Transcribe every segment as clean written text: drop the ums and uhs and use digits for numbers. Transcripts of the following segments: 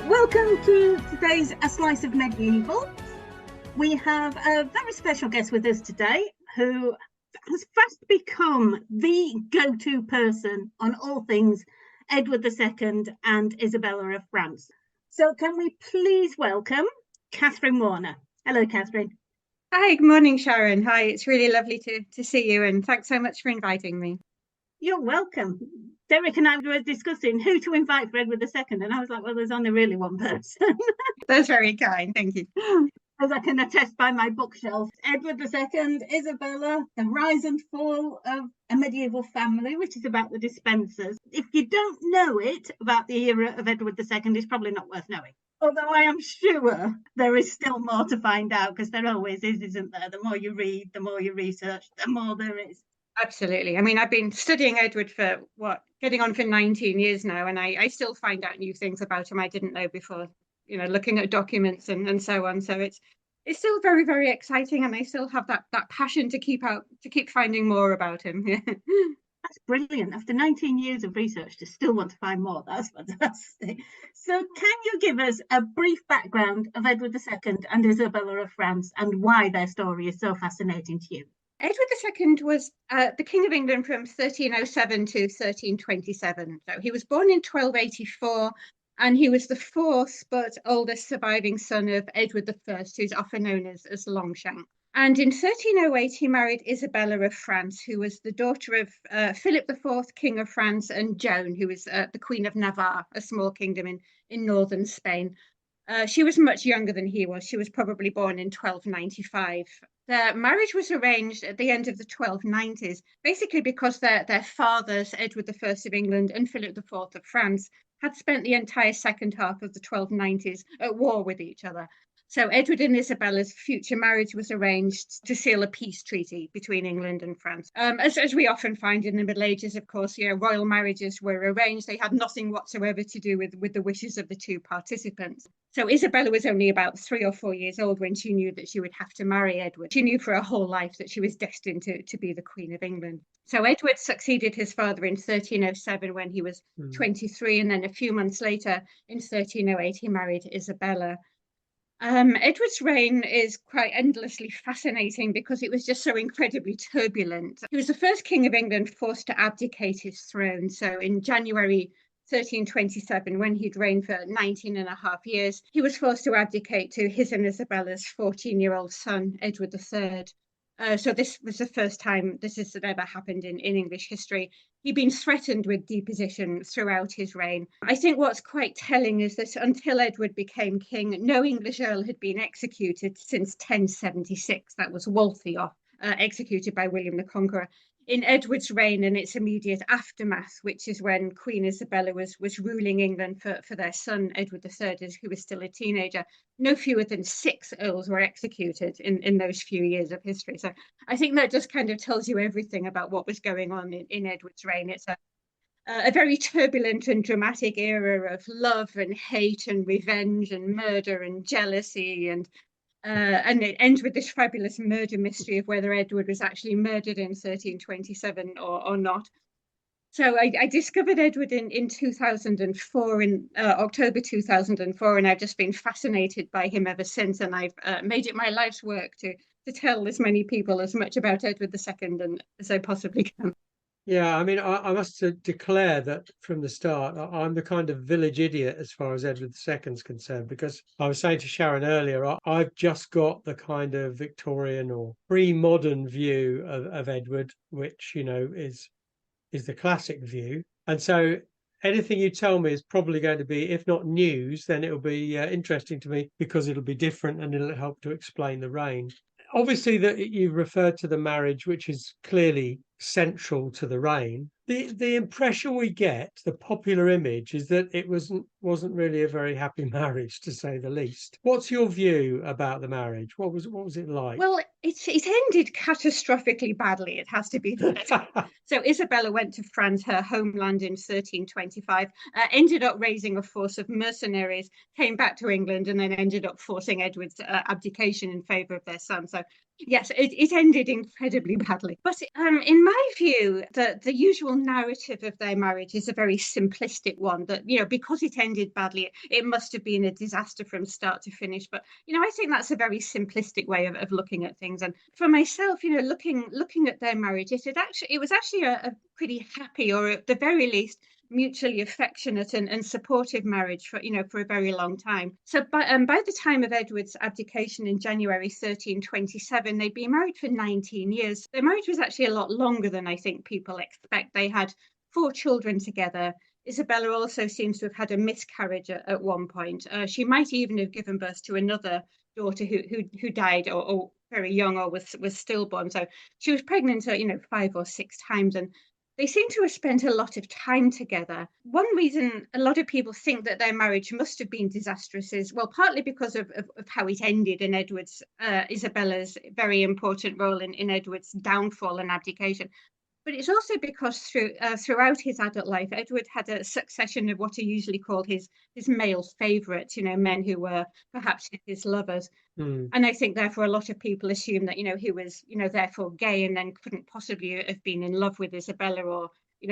Welcome to today's A Slice of Medieval. We have a very special guest with us today who has fast become the go-to person on all things Edward II and Isabella of France. So can we please welcome Kathryn Warner. Hello, Kathryn. Hi, good morning, Sharon. Hi, it's really lovely to see you, and thanks so much for inviting me. You're welcome. Derek and I were discussing who to invite for Edward II, and I was like, well, there's only really one person. That's very kind, thank you. As I can attest by my bookshelf, Edward II, Isabella, the rise and fall of a medieval family, which is about the Despensers. If you don't know it about the era of Edward II, it's probably not worth knowing. Although I am sure there is still more to find out, because there always is, isn't there? The more you read, the more you research, the more there is. Absolutely. I mean, I've been studying Edward for getting on for 19 years now, and I still find out new things about him I didn't know before, looking at documents and so on. So it's still very, very exciting, and I still have that passion to keep finding more about him. That's brilliant. After 19 years of research to still want to find more, that's fantastic. So can you give us a brief background of Edward II and Isabella of France and why their story is so fascinating to you? Edward II was the King of England from 1307 to 1327. So he was born in 1284, and he was the fourth but oldest surviving son of Edward I, who's often known as Longshanks. And in 1308, he married Isabella of France, who was the daughter of Philip IV, King of France, and Joan, who was the Queen of Navarre, a small kingdom in northern Spain. She was much younger than he was. She was probably born in 1295. Their marriage was arranged at the end of the 1290s, basically because their fathers, Edward I of England and Philip IV of France, had spent the entire second half of the 1290s at war with each other. So Edward and Isabella's future marriage was arranged to seal a peace treaty between England and France. As we often find in the Middle Ages, of course, royal marriages were arranged. They had nothing whatsoever to do with the wishes of the two participants. So Isabella was only about 3 or 4 years old when she knew that she would have to marry Edward. She knew for her whole life that she was destined to be the Queen of England. So Edward succeeded his father in 1307 when he was 23, and then a few months later, in 1308, he married Isabella. Edward's reign is quite endlessly fascinating because it was just so incredibly turbulent. He was the first King of England forced to abdicate his throne. So in January 1327, when he'd reigned for 19 and a half years, he was forced to abdicate to his and Isabella's 14-year-old son, Edward III. So this was the first time this has ever happened in English history. He'd been threatened with deposition throughout his reign. I think what's quite telling is that until Edward became king, no English earl had been executed since 1076. That was Waltheof, executed by William the Conqueror. In Edward's reign and its immediate aftermath, which is when Queen Isabella was ruling England for their son, Edward III, who was still a teenager, no fewer than 6 earls were executed in those few years of history. So I think that just kind of tells you everything about what was going on in Edward's reign. It's a very turbulent and dramatic era of love and hate and revenge and murder and jealousy, and it ends with this fabulous murder mystery of whether Edward was actually murdered in 1327 or not. So I discovered Edward in 2004, in October 2004, and I've just been fascinated by him ever since. And I've made it my life's work to tell as many people as much about Edward II as I possibly can. Yeah, I mean, I must declare that from the start, I'm the kind of village idiot as far as Edward II is concerned, because I was saying to Sharon earlier, I've just got the kind of Victorian or pre-modern view of Edward, which, is the classic view. And so anything you tell me is probably going to be, if not news, then it'll be interesting to me because it'll be different and it'll help to explain the reign. Obviously, that you referred to the marriage, which is clearly central to the reign. The impression we get, the popular image, is that it wasn't really a very happy marriage, to say the least. What's your view about the marriage? What was it like? Well, it ended catastrophically badly, it has to be said. So Isabella went to France, her homeland, in 1325, ended up raising a force of mercenaries, came back to England, and then ended up forcing Edward's abdication in favour of their son. So yes, it ended incredibly badly. But in my view, the usual narrative of their marriage is a very simplistic one, that, because it ended badly, it must have been a disaster from start to finish. But, I think that's a very simplistic way of looking at things. And for myself, looking at their marriage, it was actually a pretty happy, or at the very least, mutually affectionate and supportive marriage for a very long time. So by the time of Edward's abdication in January 1327, they'd been married for 19 years. Their marriage was actually a lot longer than I think people expect. They had 4 children together. Isabella also seems to have had a miscarriage at one point. She might even have given birth to another daughter who died or very young, or was stillborn. So she was pregnant 5 or 6 times, and they seem to have spent a lot of time together. One reason a lot of people think that their marriage must have been disastrous is, well, partly because of how it ended in Isabella's very important role in Edward's downfall and abdication. But it's also because throughout his adult life, Edward had a succession of what are usually called his male favourites, men who were perhaps his lovers. Mm. And I think therefore a lot of people assume that, he was, therefore gay, and then couldn't possibly have been in love with Isabella, or,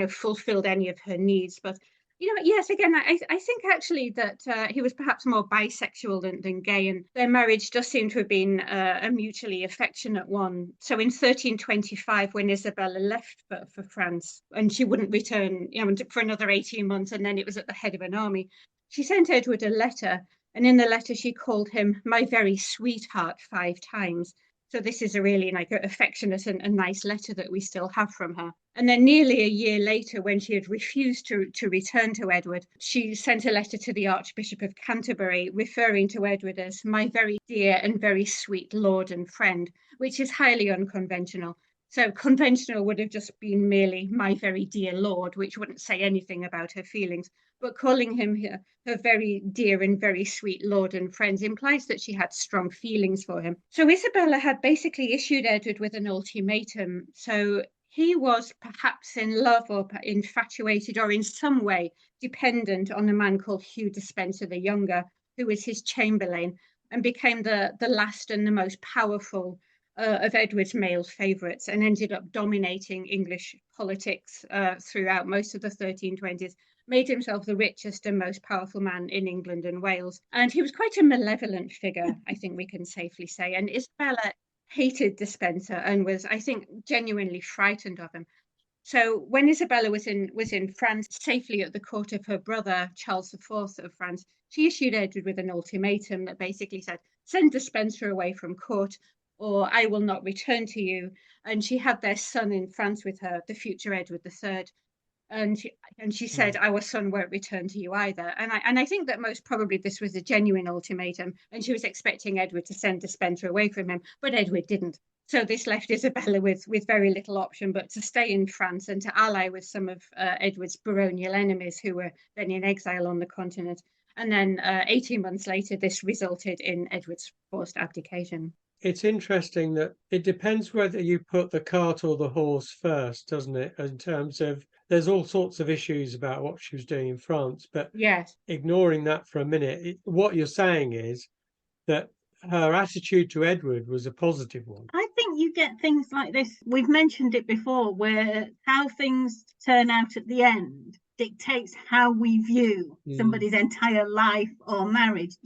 fulfilled any of her needs. But yes, again, I think actually that he was perhaps more bisexual than gay, and their marriage does seem to have been a mutually affectionate one. So in 1325, when Isabella left for France, and she wouldn't return for another 18 months, and then it was at the head of an army, she sent Edward a letter, and in the letter she called him "my very sweetheart" 5 times. So this is a really affectionate and nice letter that we still have from her. And then nearly a year later, when she had refused to return to Edward, she sent a letter to the Archbishop of Canterbury, referring to Edward as "my very dear and very sweet lord and friend," which is highly unconventional. So conventional would have just been merely "my very dear lord," which wouldn't say anything about her feelings. But calling him her very dear and very sweet lord and friend implies that she had strong feelings for him. So Isabella had basically issued Edward with an ultimatum. So he was perhaps in love, or infatuated, or in some way dependent on a man called Hugh Despenser the Younger, who was his chamberlain, and became the last and the most powerful of Edward's male favourites, and ended up dominating English politics throughout most of the 1320s. Made himself the richest and most powerful man in England and Wales. And he was quite a malevolent figure, I think we can safely say. And Isabella hated Despenser and was, I think, genuinely frightened of him. So when Isabella was in France, safely at the court of her brother, Charles IV of France, she issued Edward with an ultimatum that basically said, "Send Despenser away from court, or I will not return to you." And she had their son in France with her, the future Edward III. And she said, "Our son won't return to you either." And I think that most probably this was a genuine ultimatum, and she was expecting Edward to send Despenser away from him, but Edward didn't. So this left Isabella with very little option but to stay in France and to ally with some of Edward's baronial enemies, who were then in exile on the continent. And then 18 months later, this resulted in Edward's forced abdication. It's interesting that it depends whether you put the cart or the horse first, doesn't it? In terms of, there's all sorts of issues about what she was doing in France, but yes, ignoring that for a minute, what you're saying is that her attitude to Edward was a positive one. I think you get things like this. We've mentioned it before, where how things turn out at the end dictates how we view somebody's entire life or marriage.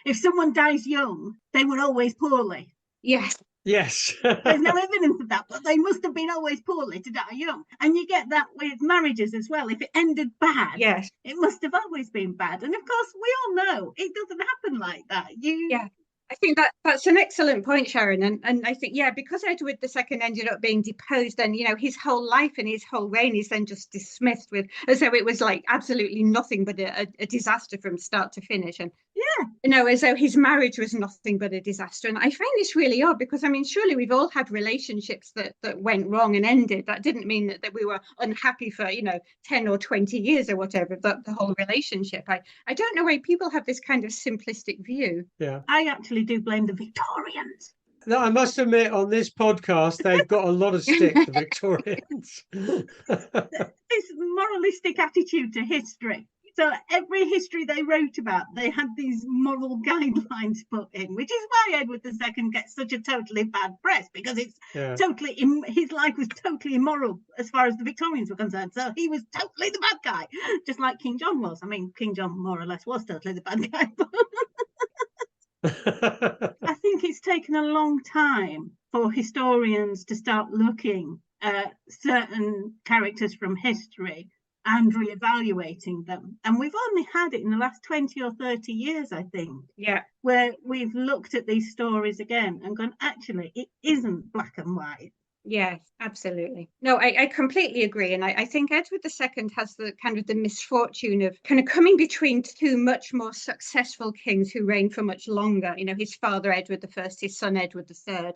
If someone dies young, they were always poorly. Yes. Yes. There's no evidence of that, but they must have been always poorly to die young. And you get that with marriages as well. If it ended bad, yes, it must have always been bad. And of course, we all know it doesn't happen like that. Yeah. I think that's an excellent point, Sharon. And I think, because Edward II ended up being deposed, then, his whole life and his whole reign is then just dismissed as though it was like absolutely nothing but a disaster from start to finish. And You know, as though his marriage was nothing but a disaster. And I find this really odd because, I mean, surely we've all had relationships that went wrong and ended. That didn't mean that we were unhappy for, 10 or 20 years or whatever, the whole relationship. I don't know why people have this kind of simplistic view. Yeah. I actually do blame the Victorians. No, I must admit, on this podcast, they've got a lot of stick, the Victorians. This moralistic attitude to history. So every history they wrote about, they had these moral guidelines put in, which is why Edward II gets such a totally bad press, because it's totally, his life was totally immoral as far as the Victorians were concerned. So he was totally the bad guy, just like King John was. I mean, King John more or less was totally the bad guy. I think it's taken a long time for historians to start looking at certain characters from history and reevaluating them. And we've only had it in the last 20 or 30 years, I think, where we've looked at these stories again and gone, actually, it isn't black and white. Yes, absolutely. No, I completely agree. And I think Edward II has the kind of the misfortune of kind of coming between two much more successful kings who reigned for much longer. You know, his father, Edward I, his son, Edward III,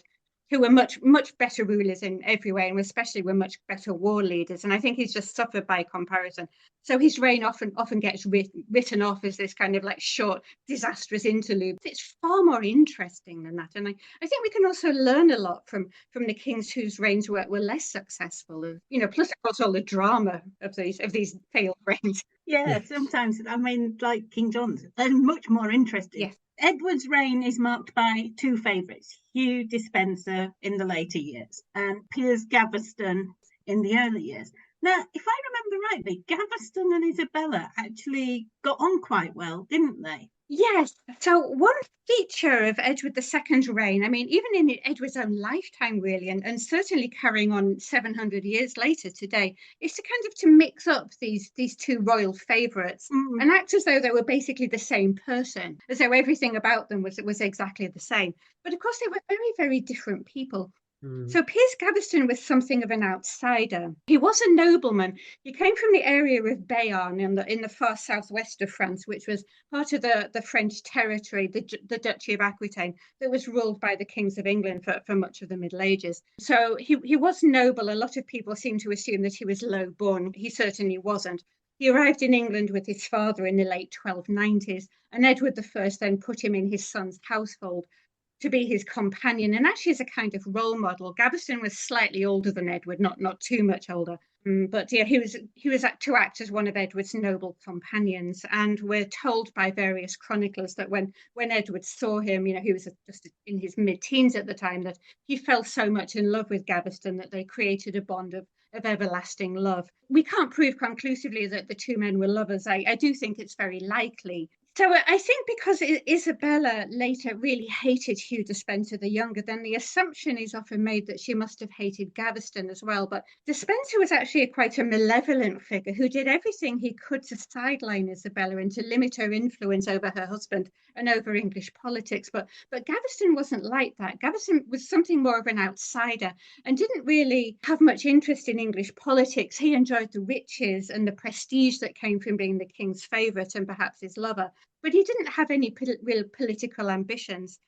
who were much better rulers in every way, and especially were much better war leaders. And I think he's just suffered by comparison. So his reign often gets written off as this kind of like short, disastrous interlude. It's far more interesting than that. And I think we can also learn a lot from the kings whose reigns were less successful. Plus of course all the drama of these failed reigns. Yeah, sometimes, I mean, like King John's, they're much more interesting. Yes. Edward's reign is marked by two favourites, Hugh Despenser in the later years and Piers Gaveston in the early years. Now, if I remember rightly, Gaveston and Isabella actually got on quite well, didn't they? Yes. So one feature of Edward II's reign, I mean, even in Edward's own lifetime, really, and certainly carrying on 700 years later today, is to kind of to mix up these two royal favourites and act as though they were basically the same person, as though everything about them was exactly the same. But of course, they were very, very different people. So Piers Gaveston was something of an outsider. He was a nobleman. He came from the area of Béarn in the far southwest of France, which was part of the French territory, the Duchy of Aquitaine, that was ruled by the kings of England for much of the Middle Ages. So he was noble. A lot of people seem to assume that he was low-born. He certainly wasn't. He arrived in England with his father in the late 1290s, and Edward I then put him in his son's household to be his companion, and actually as a kind of role model. Gaveston was slightly older than Edward, not too much older, but yeah, he was to act as one of Edward's noble companions. And we're told by various chroniclers that when Edward saw him, he was just in his mid-teens at the time, that he fell so much in love with Gaveston that they created a bond of everlasting love. We can't prove conclusively that the two men were lovers. I do think it's very likely. So I think because Isabella later really hated Hugh Despenser the younger, then the assumption is often made that she must have hated Gaveston as well. But Despenser was actually quite a malevolent figure who did everything he could to sideline Isabella and to limit her influence over her husband and over English politics. But Gaveston wasn't like that. Gaveston was something more of an outsider and didn't really have much interest in English politics. He enjoyed the riches and the prestige that came from being the king's favourite and perhaps his lover. But he didn't have any real political ambitions.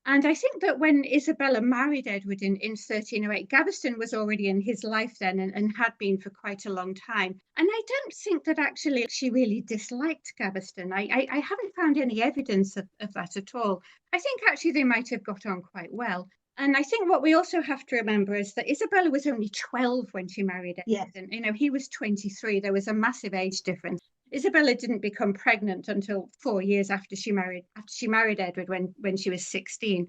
And I think that when Isabella married Edward in 1308, Gaveston was already in his life then and had been for quite a long time. And I don't think that actually she really disliked Gaveston. I haven't found any evidence of that at all. I think actually they might have got on quite well. And I think what we also have to remember is that Isabella was only 12 when she married Edward. Yes. And, he was 23. There was a massive age difference. Isabella didn't become pregnant until 4 years after she married Edward when she was 16.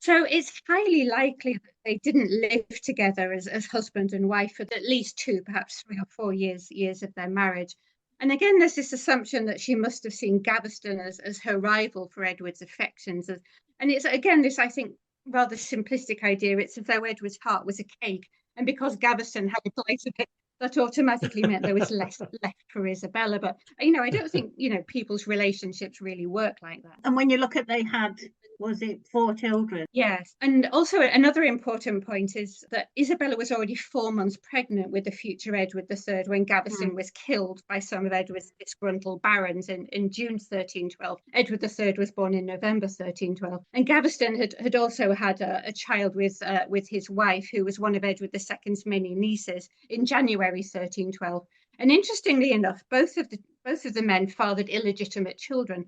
So it's highly likely that they didn't live together as husband and wife for at least 2, perhaps 3 or 4 years of their marriage. And again, there's this assumption that she must have seen Gaveston as her rival for Edward's affections. And it's, again, this, I think, rather simplistic idea. It's as though Edward's heart was a cake, and because Gaveston had a place of it, that automatically meant there was less left for Isabella. But, I don't think, people's relationships really work like that. And when you look at, they had was it 4 children? Yes. And also another important point is that Isabella was already 4 months pregnant with the future Edward III when Gaveston was killed by some of Edward's disgruntled barons in June 1312. Edward III was born in November 1312. And Gaveston had also had a child with his wife, who was one of Edward II's many nieces, in January 1312. And interestingly enough, both of the men fathered illegitimate children.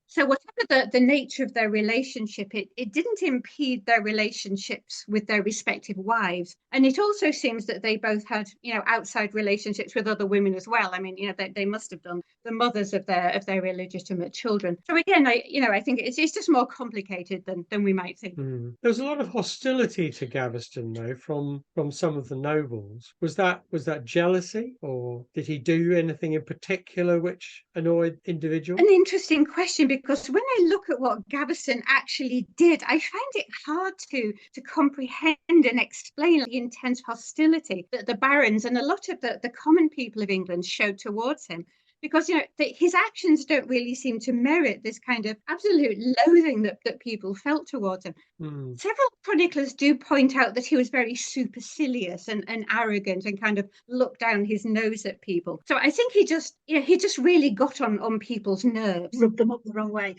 So whatever the nature of their relationship, it didn't impede their relationships with their respective wives. And it also seems that they both had, outside relationships with other women as well. I mean, they must have done, the mothers of their illegitimate children. So again, I think it's just more complicated than we might think. There was a lot of hostility to Gaveston, though, from some of the nobles. Was that jealousy, or did he do anything in particular which annoyed individuals? An interesting question, because when I look at what Gaveston actually did, I find it hard to comprehend and explain the intense hostility that the barons and a lot of the common people of England showed towards him. Because his actions don't really seem to merit this kind of absolute loathing that people felt towards him. Several chroniclers do point out that he was very supercilious and arrogant and kind of looked down his nose at people. So I think he just really got on people's nerves. Rubbed them up the wrong way.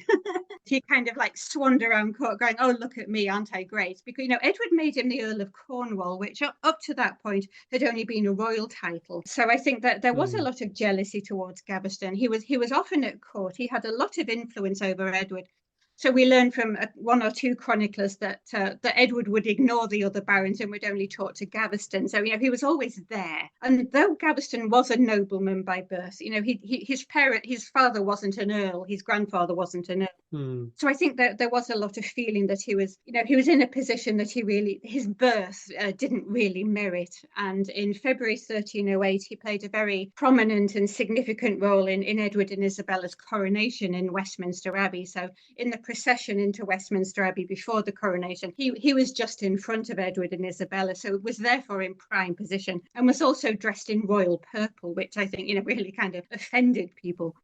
He kind of like swanned around court going, "Oh, look at me, aren't I great?" Because, Edward made him the Earl of Cornwall, which up to that point had only been a royal title. So I think that there was a lot of jealousy towards Gaveston. He was often at court. He had a lot of influence over Edward. So we learn from 1 or 2 chroniclers that Edward would ignore the other barons and would only talk to Gaveston. So he was always there. And though Gaveston was a nobleman by birth, his father wasn't an earl, his grandfather wasn't an earl. So I think that there was a lot of feeling that he was in a position that his birth didn't really merit. And in February 1308, he played a very prominent and significant role in Edward and Isabella's coronation in Westminster Abbey. So in the procession into Westminster Abbey before the coronation, he was just in front of Edward and Isabella, so was therefore in prime position, and was also dressed in royal purple, which I think really kind of offended people.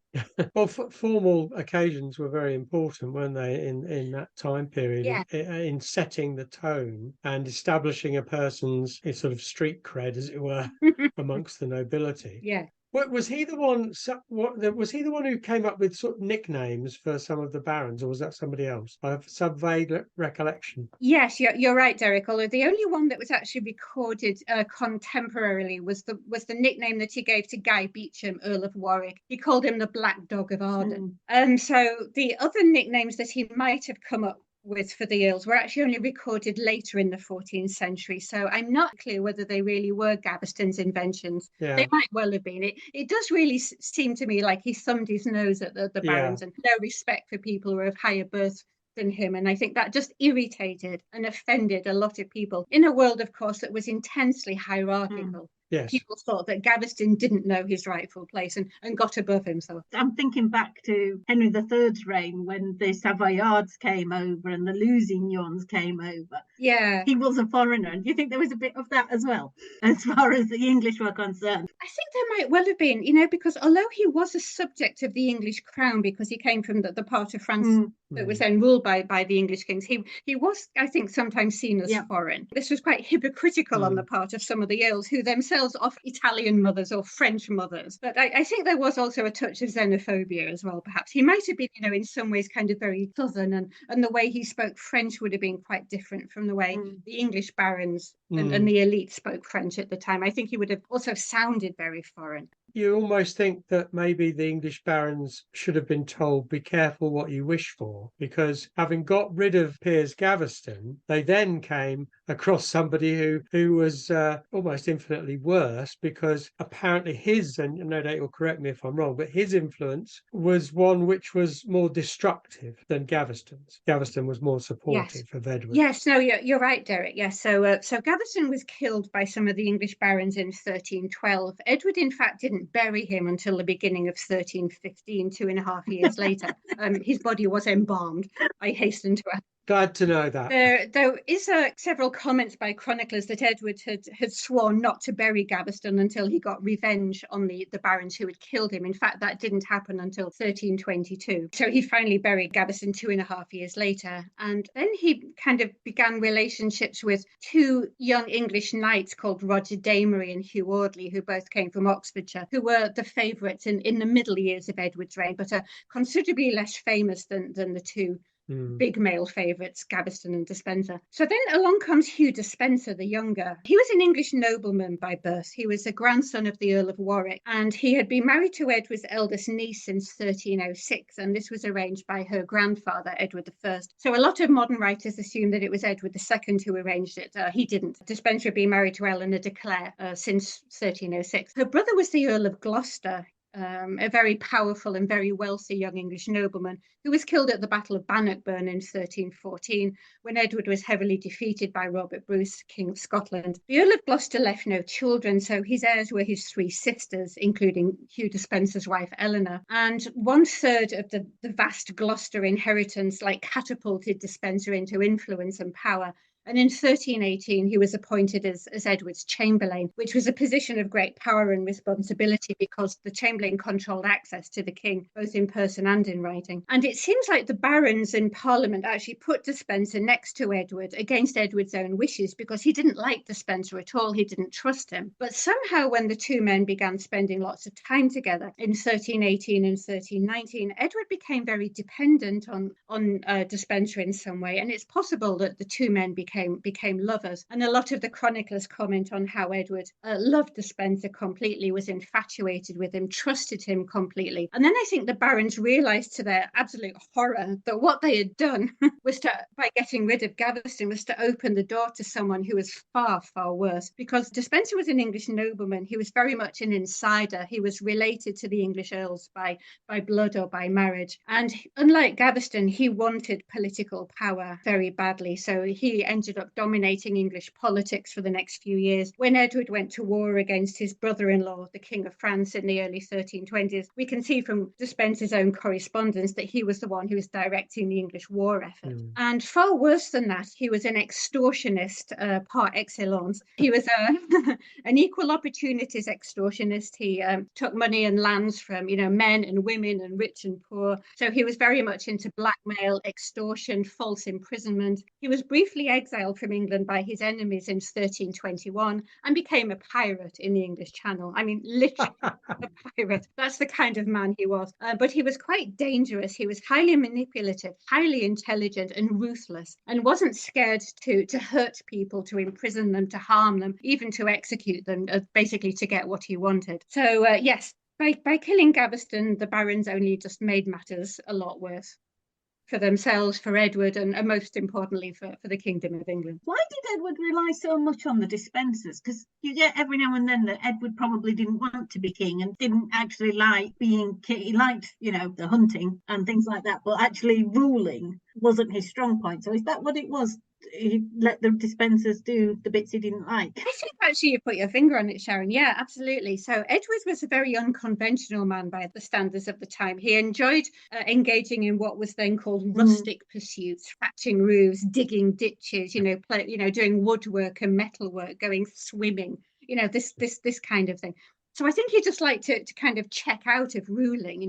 Well, formal occasions were very important, weren't they, in that time period? Yeah. In setting the tone and establishing a person's sort of street cred, as it were, amongst the nobility. Yeah. Was he the one? Was he the one who came up with sort of nicknames for some of the barons, or was that somebody else? I have some vague recollection. Yes, you're right, Derek. Although the only one that was actually recorded contemporarily was the nickname that he gave to Guy Beauchamp, Earl of Warwick. He called him the Black Dog of Arden. So the other nicknames that he might have come up with for the earls were actually only recorded later in the 14th century. So I'm not clear whether they really were Gaveston's inventions. Yeah. They might well have been. It does really seem to me like he thumbed his nose at the barons and no respect for people who are of higher birth than him. And I think that just irritated and offended a lot of people in a world, of course, that was intensely hierarchical. Yes. People thought that Gaveston didn't know his rightful place and got above himself. I'm thinking back to Henry III's reign when the Savoyards came over and the Lusignans came over. Yeah. He was a foreigner. And do you think there was a bit of that as well, as far as the English were concerned? I think there might well have been, because although he was a subject of the English crown because he came from the part of France that was then ruled by the English kings, he was, I think, sometimes seen as foreign. This was quite hypocritical on the part of some of the earls who themselves of Italian mothers or French mothers. But I think there was also a touch of xenophobia as well, perhaps. He might have been, in some ways kind of very southern, and the way he spoke French would have been quite different from the way the English barons and the elite spoke French at the time. I think he would have also sounded very foreign. You almost think that maybe the English barons should have been told, be careful what you wish for, because having got rid of Piers Gaveston, they then came across somebody who was almost infinitely worse, because apparently his, and no doubt you'll correct me if I'm wrong, but his influence was one which was more destructive than Gaveston's. Gaveston was more supportive of Edward. Yes, no, you're right, Derek. Yes, so Gaveston was killed by some of the English barons in 1312. Edward, in fact, didn't bury him until the beginning of 1315, 2.5 years later. His body was embalmed, I hasten to add. Glad to know that. There is several comments by chroniclers that Edward had sworn not to bury Gaveston until he got revenge on the barons who had killed him. In fact, that didn't happen until 1322. So he finally buried Gaveston 2.5 years later. And then he kind of began relationships with two young English knights called Roger Damery and Hugh Audley, who both came from Oxfordshire, who were the favourites in the middle years of Edward's reign, but are considerably less famous than the two big male favourites, Gaveston and Despenser. So then along comes Hugh Despenser the younger. He was an English nobleman by birth. He was a grandson of the Earl of Warwick, and he had been married to Edward's eldest niece since 1306, and this was arranged by her grandfather, Edward I. So a lot of modern writers assume that it was Edward II who arranged it. He didn't. Despenser had been married to Eleanor de Clare since 1306. Her brother was the Earl of Gloucester, a very powerful and very wealthy young English nobleman who was killed at the Battle of Bannockburn in 1314 when Edward was heavily defeated by Robert Bruce, King of Scotland. The Earl of Gloucester left no children, so his heirs were his three sisters, including Hugh Despenser's wife Eleanor. And 1/3 of the vast Gloucester inheritance catapulted Despenser into influence and power. And in 1318, he was appointed as Edward's Chamberlain, which was a position of great power and responsibility because the Chamberlain controlled access to the king, both in person and in writing. And it seems like the barons in Parliament actually put Despenser next to Edward against Edward's own wishes because he didn't like Despenser at all. He didn't trust him. But somehow when the two men began spending lots of time together in 1318 and 1319, Edward became very dependent on Despenser in some way. And it's possible that the two men became lovers. And a lot of the chroniclers comment on how Edward loved Despenser completely, was infatuated with him, trusted him completely. And then I think the barons realized to their absolute horror that what they had done was by getting rid of Gaveston, was to open the door to someone who was far, far worse. Because Despenser was an English nobleman. He was very much an insider. He was related to the English earls by blood or by marriage. And unlike Gaveston, he wanted political power very badly. So he ended up dominating English politics for the next few years. When Edward went to war against his brother-in-law, the King of France, in the early 1320s, we can see from Despenser's own correspondence that he was the one who was directing the English war effort. And far worse than that, he was an extortionist par excellence. He was an equal opportunities extortionist. He took money and lands from men and women and rich and poor. So he was very much into blackmail, extortion, false imprisonment. He was briefly exiled from England by his enemies in 1321 and became a pirate in the English Channel. I mean, literally a pirate. That's the kind of man he was. But he was quite dangerous. He was highly manipulative, highly intelligent and ruthless, and wasn't scared to hurt people, to imprison them, to harm them, even to execute them, basically to get what he wanted. So yes, by killing Gaveston, the barons only just made matters a lot worse for themselves, for Edward, and most importantly for the Kingdom of England. Why did Edward rely so much on the Despensers? Because you get every now and then that Edward probably didn't want to be king and didn't actually like being king. He liked, the hunting and things like that, but actually ruling wasn't his strong point. So is that what it was? He let the Despensers do the bits he didn't like? I think actually you put your finger on it, Sharon. Yeah, absolutely. So Edward was a very unconventional man by the standards of the time. He enjoyed engaging in what was then called rustic pursuits, thatching roofs, digging ditches, doing woodwork and metalwork, going swimming, this kind of thing. So I think he just liked to kind of check out of ruling.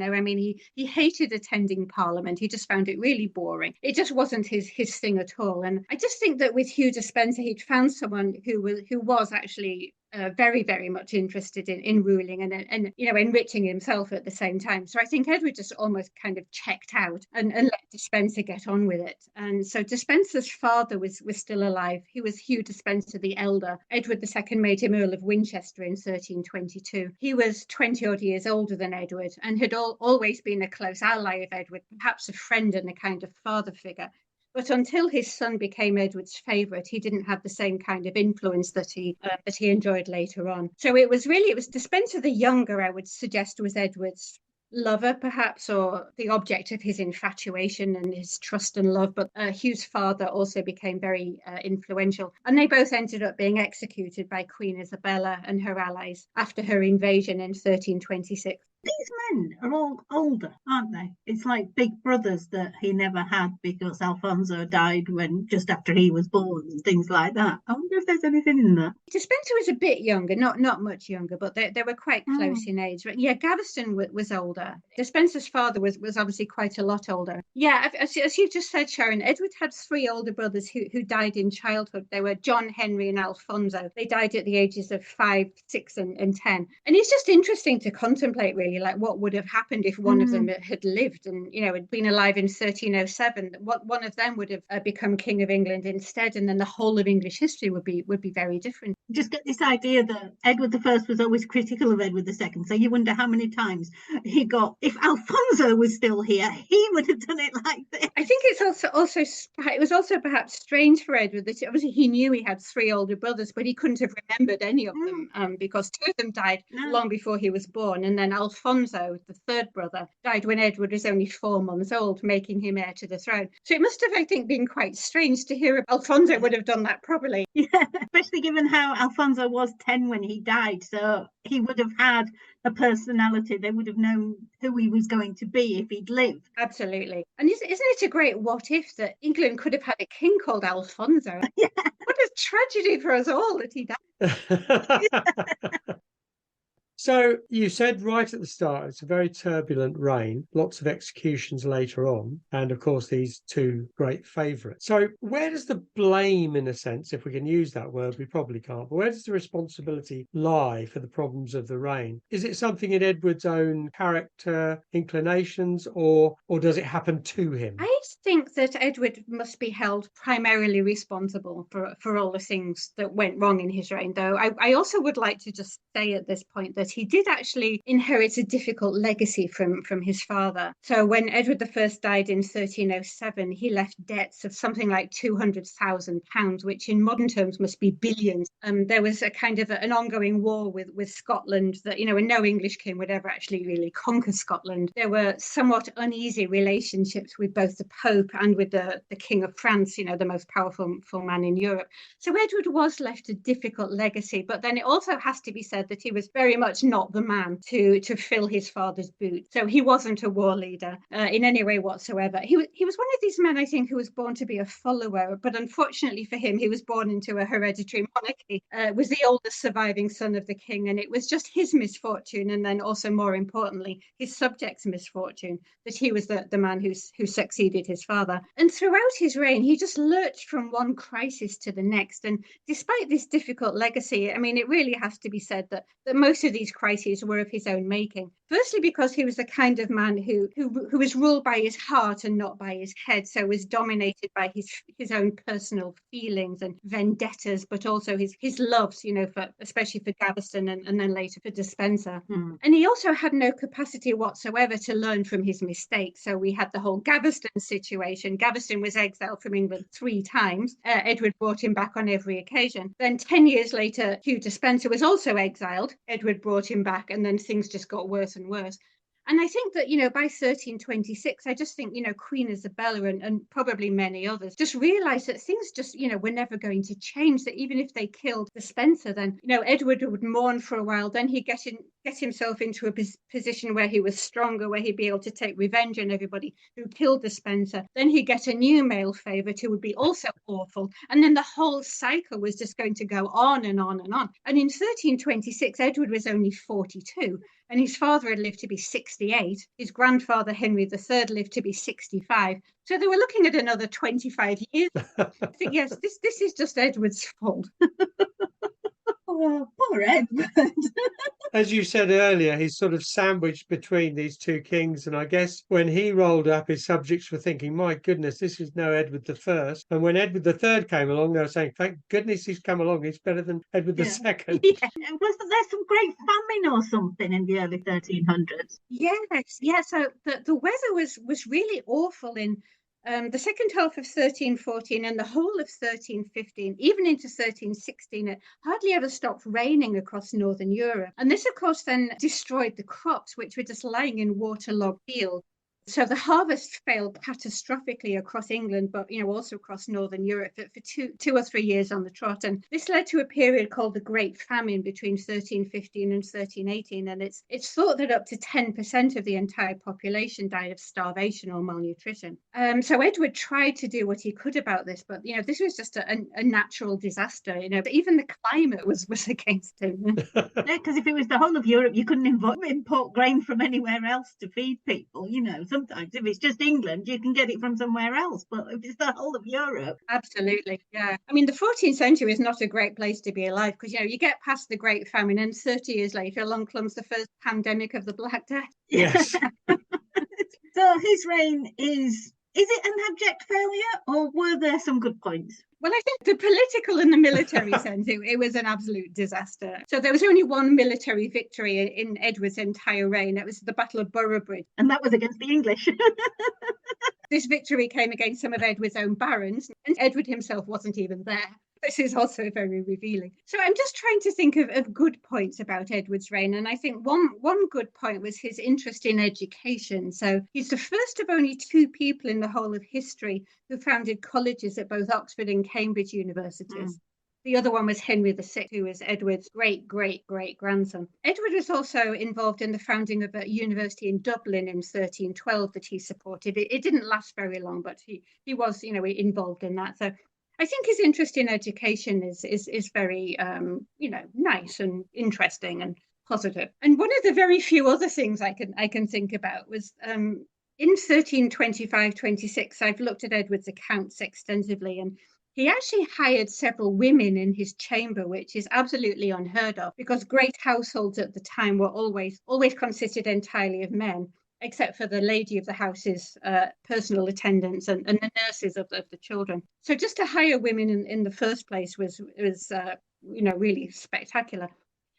He hated attending Parliament. He just found it really boring. It just wasn't his thing at all. And I just think that with Hugh Despenser, he'd found someone who was actually very, very much interested in ruling and enriching himself at the same time. So I think Edward just almost kind of checked out and let Despenser get on with it. And so Despenser's father was still alive. He was Hugh Despenser the elder. Edward II made him Earl of Winchester in 1322. He was 20 odd years older than Edward and had always been a close ally of Edward, perhaps a friend and a kind of father figure. But until his son became Edward's favourite, he didn't have the same kind of influence that he enjoyed later on. So it was Despenser the younger, I would suggest, was Edward's lover, perhaps, or the object of his infatuation and his trust and love. But Hugh's father also became very influential. And they both ended up being executed by Queen Isabella and her allies after her invasion in 1326. These men are all older, aren't they? It's like big brothers that he never had because Alfonso died when just after he was born and things like that. I wonder if there's anything in that. Despenser was a bit younger, not much younger, but they were quite close in age. But yeah, Gaveston was older. Despenser's father was obviously quite a lot older. Yeah, as you just said, Sharon, Edward had three older brothers who died in childhood. They were John, Henry, and Alfonso. They died at the ages of 5, 6, and 10. And it's just interesting to contemplate, really, like what would have happened if one of them had lived and, had been alive in 1307. What one of them would have become King of England instead, and then the whole of English history would be very different. Just get this idea that Edward I was always critical of Edward II. So you wonder how many times he got, if Alfonso was still here, he would have done it like this. I think it's it was also perhaps strange for Edward that obviously he knew he had three older brothers, but he couldn't have remembered any of them because two of them died long before he was born. And then Alfonso, the third brother, died when Edward was only 4 months old, making him heir to the throne. So it must have, I think, been quite strange to hear if Alfonso would have done that properly. Yeah, especially given how Alfonso was 10 when he died. So he would have had a personality. They would have known who he was going to be if he'd lived. Absolutely. And isn't it a great what if that England could have had a king called Alfonso? Yeah. What a tragedy for us all that he died. So you said right at the start, it's a very turbulent reign, lots of executions later on, and of course these two great favourites. So where does the blame, in a sense, if we can use that word, we probably can't, but where does the responsibility lie for the problems of the reign? Is it something in Edward's own character, inclinations, or does it happen to him? I think that Edward must be held primarily responsible for all the things that went wrong in his reign, though I also would like to just say at this point that he did actually inherit a difficult legacy from his father. So when Edward I died in 1307, he left debts of something like £200,000, which in modern terms must be billions. There was a kind of an ongoing war with Scotland that, and no English king would ever actually really conquer Scotland. There were somewhat uneasy relationships with both the Pope and with the King of France, the most powerful man in Europe. So Edward was left a difficult legacy, but then it also has to be said that he was very much not the man to fill his father's boot. So he wasn't a war leader in any way whatsoever. He was one of these men, I think, who was born to be a follower, but unfortunately for him, he was born into a hereditary monarchy, was the oldest surviving son of the king, and it was just his misfortune, and then also more importantly, his subjects' misfortune, that he was the man who succeeded his father. And throughout his reign, he just lurched from one crisis to the next. And despite this difficult legacy, I mean, it really has to be said that most of these crises were of his own making. Firstly, because he was the kind of man who was ruled by his heart and not by his head, so was dominated by his own personal feelings and vendettas, but also his loves, especially for Gaveston and then later for Despenser. And he also had no capacity whatsoever to learn from his mistakes. So we had the whole Gaveston situation. Gaveston was exiled from England 3 times. Edward brought him back on every occasion. Then 10 years later, Hugh Despenser was also exiled. Edward brought him back, and then things just got worse and worse. And I think that, by 1326, I just think, Queen Isabella and probably many others just realized that things just, were never going to change, that even if they killed Despenser, then, Edward would mourn for a while, then he'd get himself into a position where he was stronger, where he'd be able to take revenge on everybody who killed Despenser. Then he'd get a new male favorite who would be also awful. And then the whole cycle was just going to go on and on and on. And in 1326, Edward was only 42. And his father had lived to be 68. His grandfather, Henry III, lived to be 65. So they were looking at another 25 years. I think, yes, this is just Edward's fault. Oh, poor Edward. As you said earlier, he's sort of sandwiched between these two kings. And I guess when he rolled up, his subjects were thinking, my goodness, this is no Edward I. And when Edward III came along, they were saying, thank goodness he's come along. He's better than Edward II. Yeah. Wasn't there some great famine or something in the early 1300s? Yes. Yeah. So the weather was really awful in the second half of 1314 and the whole of 1315, even into 1316, it hardly ever stopped raining across northern Europe. And this, of course, then destroyed the crops, which were just lying in waterlogged fields. So the harvest failed catastrophically across England, but also across Northern Europe for two or 3 years on the trot. And this led to a period called the Great Famine between 1315 and 1318. And it's thought that up to 10% of the entire population died of starvation or malnutrition. So Edward tried to do what he could about this, but this was just a natural disaster. Even the climate was against him. Yeah, because if it was the whole of Europe, you couldn't import grain from anywhere else to feed people. Sometimes if it's just England, you can get it from somewhere else. But if it's the whole of Europe. Absolutely, yeah. I mean, the 14th century is not a great place to be alive because, you get past the Great Famine and 30 years later, along comes the first pandemic of the Black Death. Yes. So his reign is it an abject failure, or were there some good points? Well, I think the political and the military sense, it was an absolute disaster. So there was only one military victory in Edward's entire reign. That was the Battle of Boroughbridge. And that was against the English. This victory came against some of Edward's own barons, and Edward himself wasn't even there. This is also very revealing. So I'm just trying to think of good points about Edward's reign. And I think one good point was his interest in education. So he's the first of only 2 people in the whole of history who founded colleges at both Oxford and Cambridge universities. The other one was Henry VI, who was Edward's great-great-great-grandson. Edward was also involved in the founding of a university in Dublin in 1312 that he supported. It didn't last very long, but he was, involved in that. So I think his interest in education is very, nice and interesting and positive. And one of the very few other things I can think about was in 1325-26, I've looked at Edward's accounts extensively, and he actually hired several women in his chamber, which is absolutely unheard of because great households at the time were always consisted entirely of men, except for the lady of the house's personal attendants and the nurses of the children. So just to hire women in the first place was really spectacular.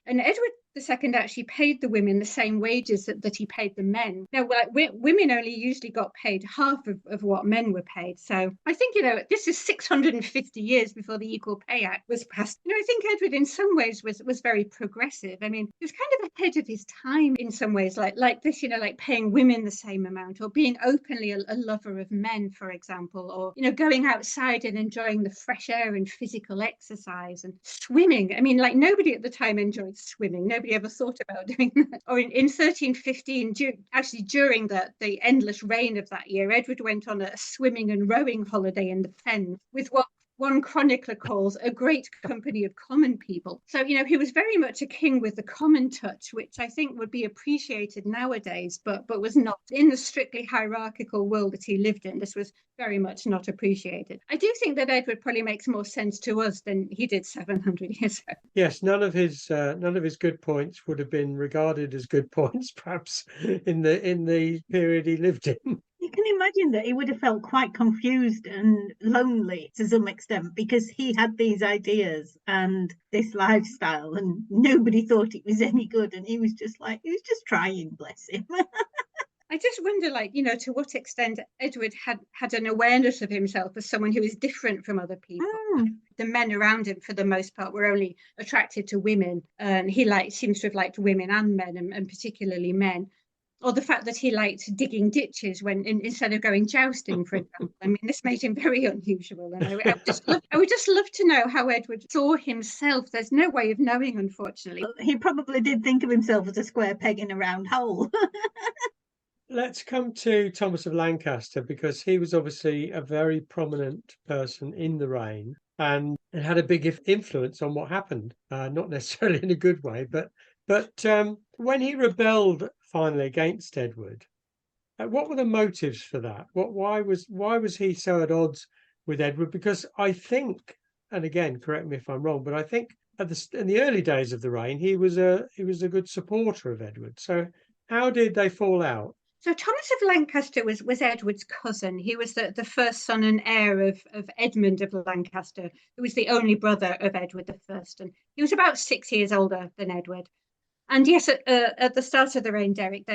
And Edward II actually paid the women the same wages that he paid the men. Now, women only usually got paid half of what men were paid. So I think, this is 650 years before the Equal Pay Act was passed. I think Edward in some ways was very progressive. I mean, he was kind of ahead of his time in some ways, like this, like paying women the same amount, or being openly a lover of men, for example, or, going outside and enjoying the fresh air and physical exercise and swimming. I mean, like nobody at the time enjoyed swimming. Nobody ever thought about doing that. Or in 1315, during the endless rain of that year, Edward went on a swimming and rowing holiday in the Fens with what one chronicler calls a great company of common people. So, he was very much a king with the common touch, which I think would be appreciated nowadays, but was not. In the strictly hierarchical world that he lived in, this was very much not appreciated. I do think that Edward probably makes more sense to us than he did 700 years ago. Yes, none of his good points would have been regarded as good points, perhaps, in the period he lived in. You can imagine that he would have felt quite confused and lonely to some extent because he had these ideas and this lifestyle and nobody thought it was any good. And he was just trying, bless him. I just wonder, to what extent Edward had an awareness of himself as someone who is different from other people. The men around him, for the most part, were only attracted to women. And he seems to have liked women and men, and particularly men. Or the fact that he liked digging ditches instead of going jousting, for example. I mean, this made him very unusual. And I would just love to know how Edward saw himself. There's no way of knowing, unfortunately. He probably did think of himself as a square peg in a round hole. Let's come to Thomas of Lancaster, because he was obviously a very prominent person in the reign and it had a big influence on what happened. Not necessarily in a good way, but when he rebelled finally against Edward, what were the motives for that? Why was he so at odds with Edward? Because I think, and again, correct me if I'm wrong, but I think in the early days of the reign, he was a good supporter of Edward. So how did they fall out? So Thomas of Lancaster was Edward's cousin. He was the first son and heir of Edmund of Lancaster, who was the only brother of Edward I. And he was about 6 years older than Edward. And yes, at the start of the reign, Derek,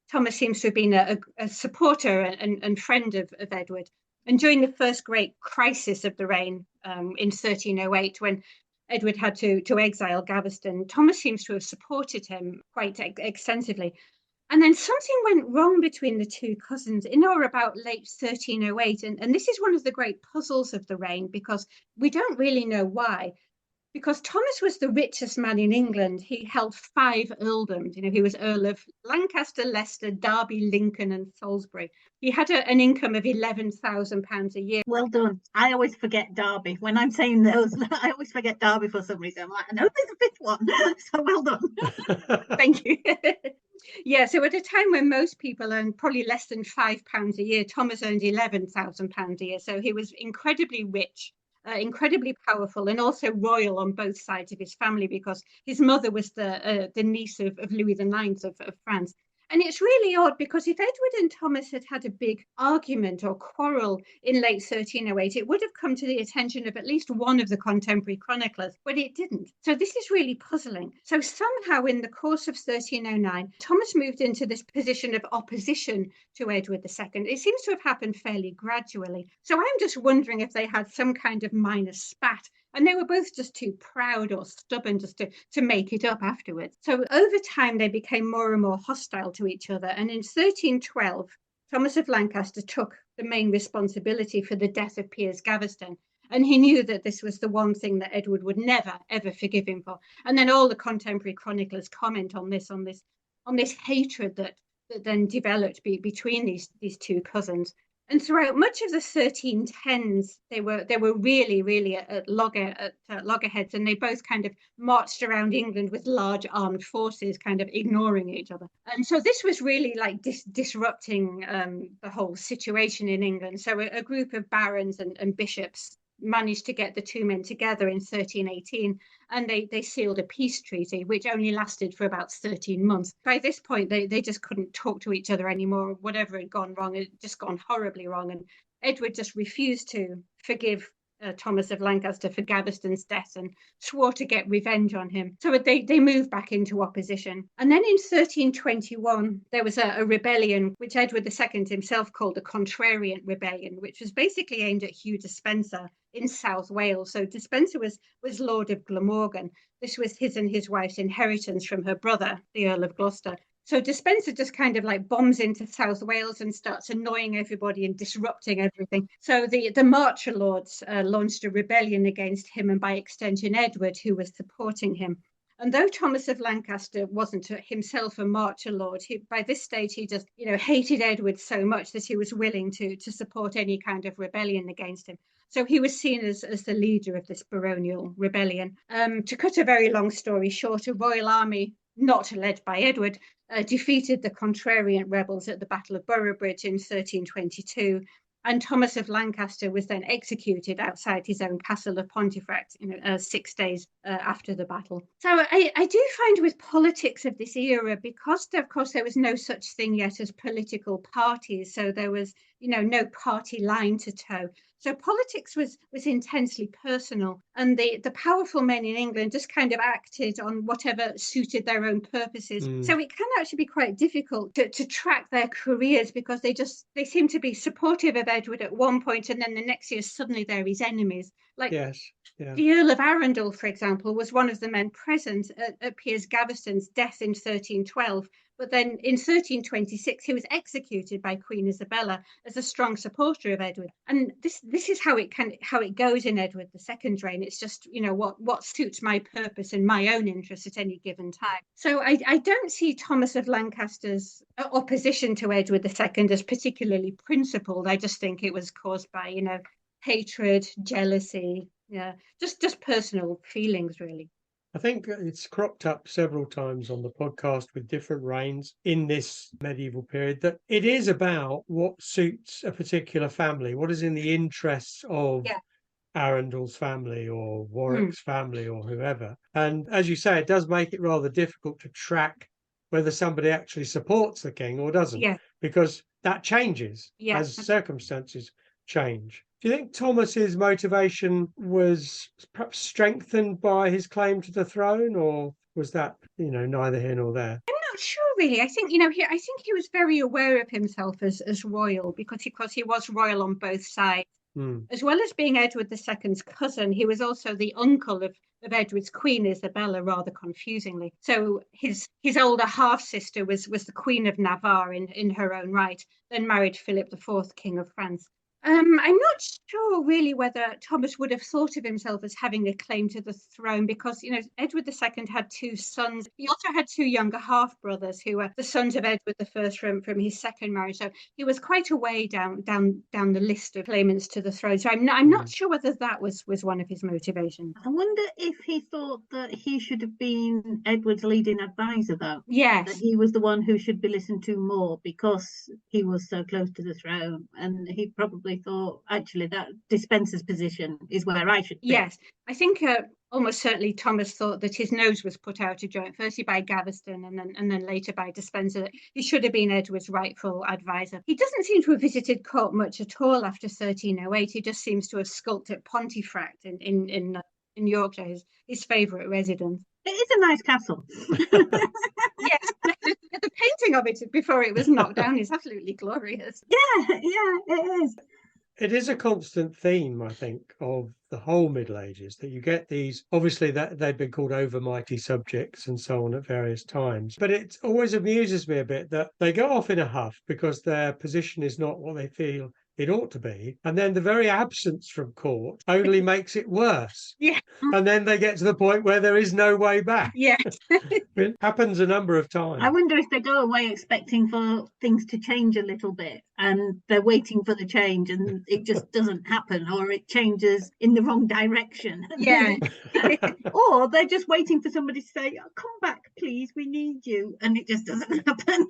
Thomas seems to have been a supporter and friend of Edward. And during the first great crisis of the reign in 1308, when Edward had to exile Gaveston, Thomas seems to have supported him quite extensively. And then something went wrong between the two cousins in or about late 1308. And this is one of the great puzzles of the reign, because we don't really know why. Because Thomas was the richest man in England. He held 5 earldoms. He was Earl of Lancaster, Leicester, Derby, Lincoln, and Salisbury. He had an income of £11,000 a year. Well done. I always forget Derby. When I'm saying those, I always forget Derby for some reason. I'm like, I know there's a 5th one. So well done. Thank you. Yeah, so at a time when most people earned probably less than £5 a year, Thomas earned £11,000 a year. So he was incredibly rich. Incredibly powerful, and also royal on both sides of his family, because his mother was the niece of Louis IX of France. And it's really odd, because if Edward and Thomas had had a big argument or quarrel in late 1308, it would have come to the attention of at least one of the contemporary chroniclers, but it didn't. So this is really puzzling. So somehow in the course of 1309, Thomas moved into this position of opposition to Edward II. It seems to have happened fairly gradually. So I'm just wondering if they had some kind of minor spat, and they were both just too proud or stubborn just to make it up afterwards. So over time, they became more and more hostile to each other. And in 1312, Thomas of Lancaster took the main responsibility for the death of Piers Gaveston. And he knew that this was the one thing that Edward would never, ever forgive him for. And then all the contemporary chroniclers comment on this hatred that then developed between these two cousins. And throughout much of the 1310s, they were really at loggerheads, and they both kind of marched around England with large armed forces, kind of ignoring each other. And so this was really like disrupting the whole situation in England. So a group of barons and bishops managed to get the two men together in 1318, and they sealed a peace treaty, which only lasted for about 13 months. By this point, they just couldn't talk to each other anymore. Whatever had gone wrong had just gone horribly wrong, and Edward just refused to forgive Thomas of Lancaster for Gaveston's death and swore to get revenge on him. So they moved back into opposition. And then in 1321, there was a rebellion, which Edward II himself called the Contrariant Rebellion, which was basically aimed at Hugh Despenser in South Wales. So Despenser was Lord of Glamorgan. This was his and his wife's inheritance from her brother, the Earl of Gloucester. So Despenser just kind of like bombs into South Wales and starts annoying everybody and disrupting everything. So the Marcher Lords launched a rebellion against him, and by extension Edward, who was supporting him. And though Thomas of Lancaster wasn't himself a Marcher Lord, by this stage he just hated Edward so much that he was willing to support any kind of rebellion against him. So he was seen as the leader of this baronial rebellion. To cut a very long story short, a royal army, not led by Edward, defeated the Contrariant rebels at the Battle of Boroughbridge in 1322, and Thomas of Lancaster was then executed outside his own castle of Pontefract 6 days after the battle. So I do find with politics of this era, because of course there was no such thing yet as political parties, so there was no party line to toe. So politics was intensely personal, and the powerful men in England just kind of acted on whatever suited their own purposes. So it can actually be quite difficult to track their careers, because they seem to be supportive of Edward at one point, and then the next year suddenly they're his enemies. Like Yes. Yeah. The Earl of Arundel, for example, was one of the men present at Piers Gaveston's death in 1312. But then in 1326, he was executed by Queen Isabella as a strong supporter of Edward. And this is how it goes in Edward II's reign. It's just, what suits my purpose and my own interests at any given time. So I don't see Thomas of Lancaster's opposition to Edward II as particularly principled. I just think it was caused by, hatred, jealousy, just personal feelings, really. I think it's cropped up several times on the podcast with different reigns in this medieval period, that it is about what suits a particular family, what is in the interests of Arundel's family or Warwick's family or whoever. And as you say, it does make it rather difficult to track whether somebody actually supports the king or doesn't, because that changes as circumstances change. Do you think Thomas's motivation was perhaps strengthened by his claim to the throne, or was that, neither here nor there? I'm not sure, really. I think, I think he was very aware of himself as royal, because he was royal on both sides. As well as being Edward II's cousin, he was also the uncle of Edward's queen, Isabella, rather confusingly. So his older half-sister was the Queen of Navarre in her own right, then married Philip IV, King of France. I'm not sure really whether Thomas would have thought of himself as having a claim to the throne, because, Edward II had two sons. He also had two younger half-brothers who were the sons of Edward I from his second marriage. So he was quite a way down the list of claimants to the throne. So I'm not sure whether that was one of his motivations. I wonder if he thought that he should have been Edward's leading advisor, though. Yes. That he was the one who should be listened to more because he was so close to the throne. And he probably thought, actually, that dispenser's position is where I should be. Yes, I think almost certainly Thomas thought that his nose was put out of joint, firstly by Gaveston and then later by Despenser, that he should have been Edward's rightful advisor. He doesn't seem to have visited court much at all after 1308. He just seems to have skulked at Pontefract in Yorkshire, his favourite residence. It is a nice castle. Yes, the painting of it before it was knocked down is absolutely glorious. Yeah, it is. It is a constant theme, I think, of the whole Middle Ages, that you get these, obviously that they've been called overmighty subjects and so on at various times. But it always amuses me a bit that they go off in a huff because their position is not what they feel it ought to be. And then the very absence from court only makes it worse. Yeah. And then they get to the point where there is no way back. Yeah. It happens a number of times. I wonder if they go away expecting for things to change a little bit and they're waiting for the change and it just doesn't happen, or it changes in the wrong direction. Yeah. Or they're just waiting for somebody to say, oh, come back, please, we need you. And it just doesn't happen.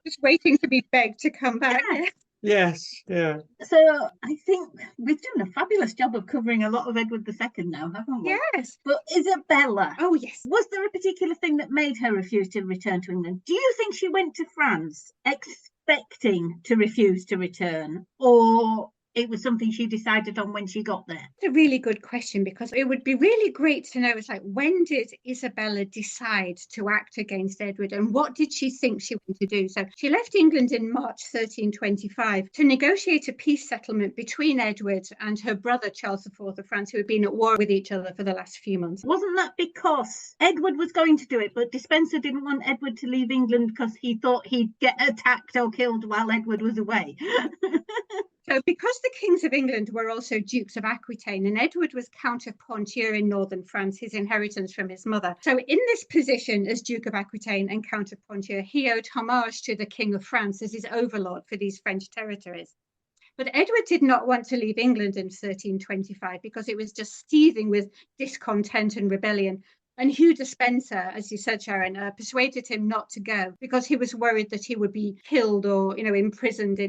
Just waiting to be begged to come back. Yeah. Yes, yeah. So I think we've done a fabulous job of covering a lot of Edward II now, haven't we? Yes. But Isabella. Oh, yes. Was there a particular thing that made her refuse to return to England? Do you think she went to France expecting to refuse to return, or it was something she decided on when she got there? It's a really good question, because it would be really great to know, it's like, when did Isabella decide to act against Edward, and what did she think she wanted to do? So she left England in March 1325 to negotiate a peace settlement between Edward and her brother Charles IV of France, who had been at war with each other for the last few months. Wasn't that because Edward was going to do it, but Despenser didn't want Edward to leave England because he thought he'd get attacked or killed while Edward was away? So because the kings of England were also Dukes of Aquitaine, and Edward was Count of Ponthieu in northern France, his inheritance from his mother. So in this position as Duke of Aquitaine and Count of Ponthieu, he owed homage to the King of France as his overlord for these French territories. But Edward did not want to leave England in 1325 because it was just seething with discontent and rebellion. And Hugh Despenser, as you said, Sharon, persuaded him not to go because he was worried that he would be killed or, imprisoned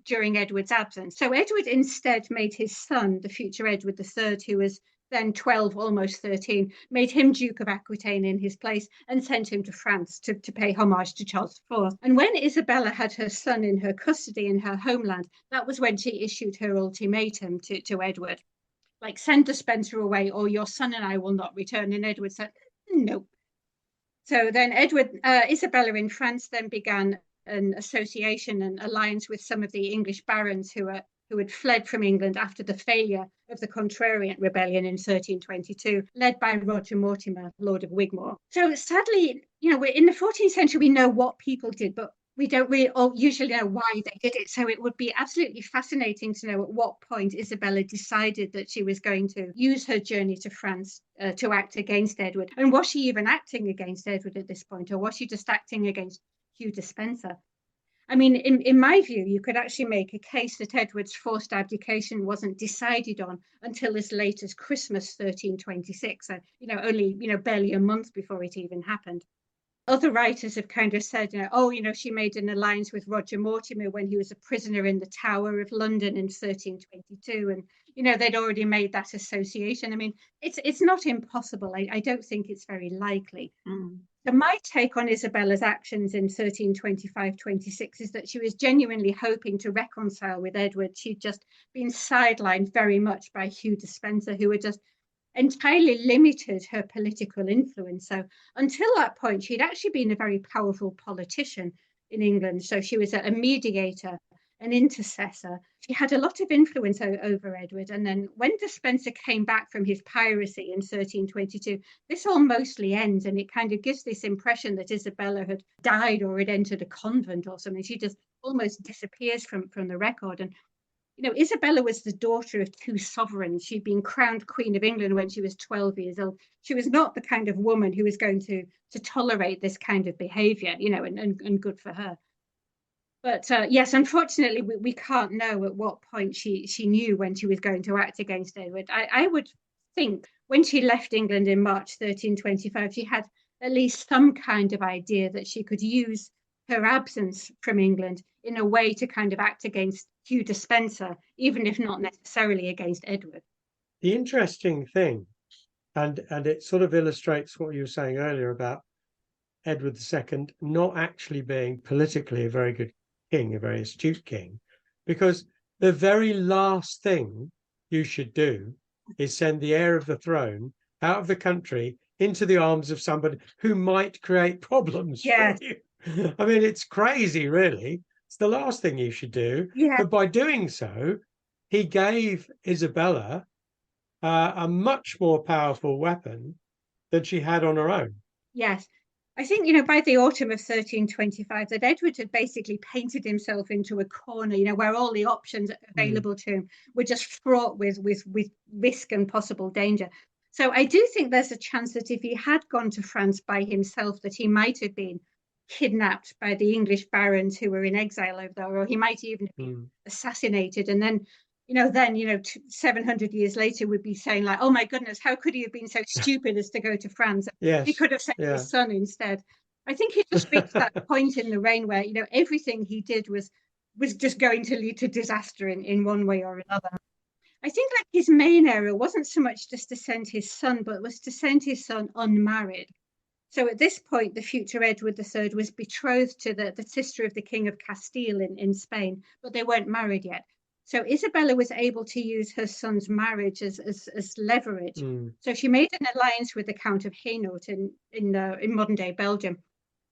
during Edward's absence. So Edward instead made his son, the future Edward III, who was then 12, almost 13, made him Duke of Aquitaine in his place and sent him to France to pay homage to Charles IV. And when Isabella had her son in her custody in her homeland, that was when she issued her ultimatum to Edward. Like, send Despenser away or your son and I will not return. And Edward said, nope. So then Isabella in France then began an association and alliance with some of the English barons who had fled from England after the failure of the Contrariant Rebellion in 1322, led by Roger Mortimer, Lord of Wigmore. So sadly, we're in the 14th century, we know what people did, but we don't really usually know why they did it. So it would be absolutely fascinating to know at what point Isabella decided that she was going to use her journey to France to act against Edward. And was she even acting against Edward at this point, or was she just acting against Hugh Despenser? I mean, in my view, you could actually make a case that Edward's forced abdication wasn't decided on until as late as Christmas 1326. So, only, barely a month before it even happened. Other writers have kind of said, she made an alliance with Roger Mortimer when he was a prisoner in the Tower of London in 1322. And, they'd already made that association. I mean, it's not impossible. I don't think it's very likely. So my take on Isabella's actions in 1325-26 is that she was genuinely hoping to reconcile with Edward. She'd just been sidelined very much by Hugh Despenser, who had just entirely limited her political influence. So until that point, she'd actually been a very powerful politician in England. So she was a mediator an intercessor. She had a lot of influence over Edward. And then when Despenser came back from his piracy in 1322, this all mostly ends, and it kind of gives this impression that Isabella had died or had entered a convent or something. She just almost disappears from the record. And Isabella was the daughter of two sovereigns. She'd been crowned Queen of England when she was 12 years old. She was not the kind of woman who was going to tolerate this kind of behavior, and good for her. But yes, unfortunately, we can't know at what point she knew when she was going to act against Edward. I would think when she left England in March 1325, she had at least some kind of idea that she could use her absence from England in a way to kind of act against Hugh Despenser, even if not necessarily against Edward. The interesting thing, and it sort of illustrates what you were saying earlier about Edward II not actually being politically a very good king, a very astute king, because the very last thing you should do is send the heir of the throne out of the country into the arms of somebody who might create problems for you. I mean, it's crazy, really. It's the last thing you should do. Yeah. But by doing so, he gave Isabella a much more powerful weapon than she had on her own. Yes. I think, by the autumn of 1325, that Edward had basically painted himself into a corner, where all the options available to him were just fraught with risk and possible danger. So I do think there's a chance that if he had gone to France by himself, that he might have been kidnapped by the English barons who were in exile over there, or he might even have been assassinated. And then 700 years later, we'd be saying like, oh my goodness, how could he have been so stupid as to go to France? Yes. He could have sent his son instead. I think he just reached that point in the reign where, everything he did was just going to lead to disaster in one way or another. I think like his main error wasn't so much just to send his son, but was to send his son unmarried. So at this point, the future Edward III was betrothed to the sister of the King of Castile in Spain, but they weren't married yet. So Isabella was able to use her son's marriage as leverage. So she made an alliance with the Count of Hainault in modern day Belgium,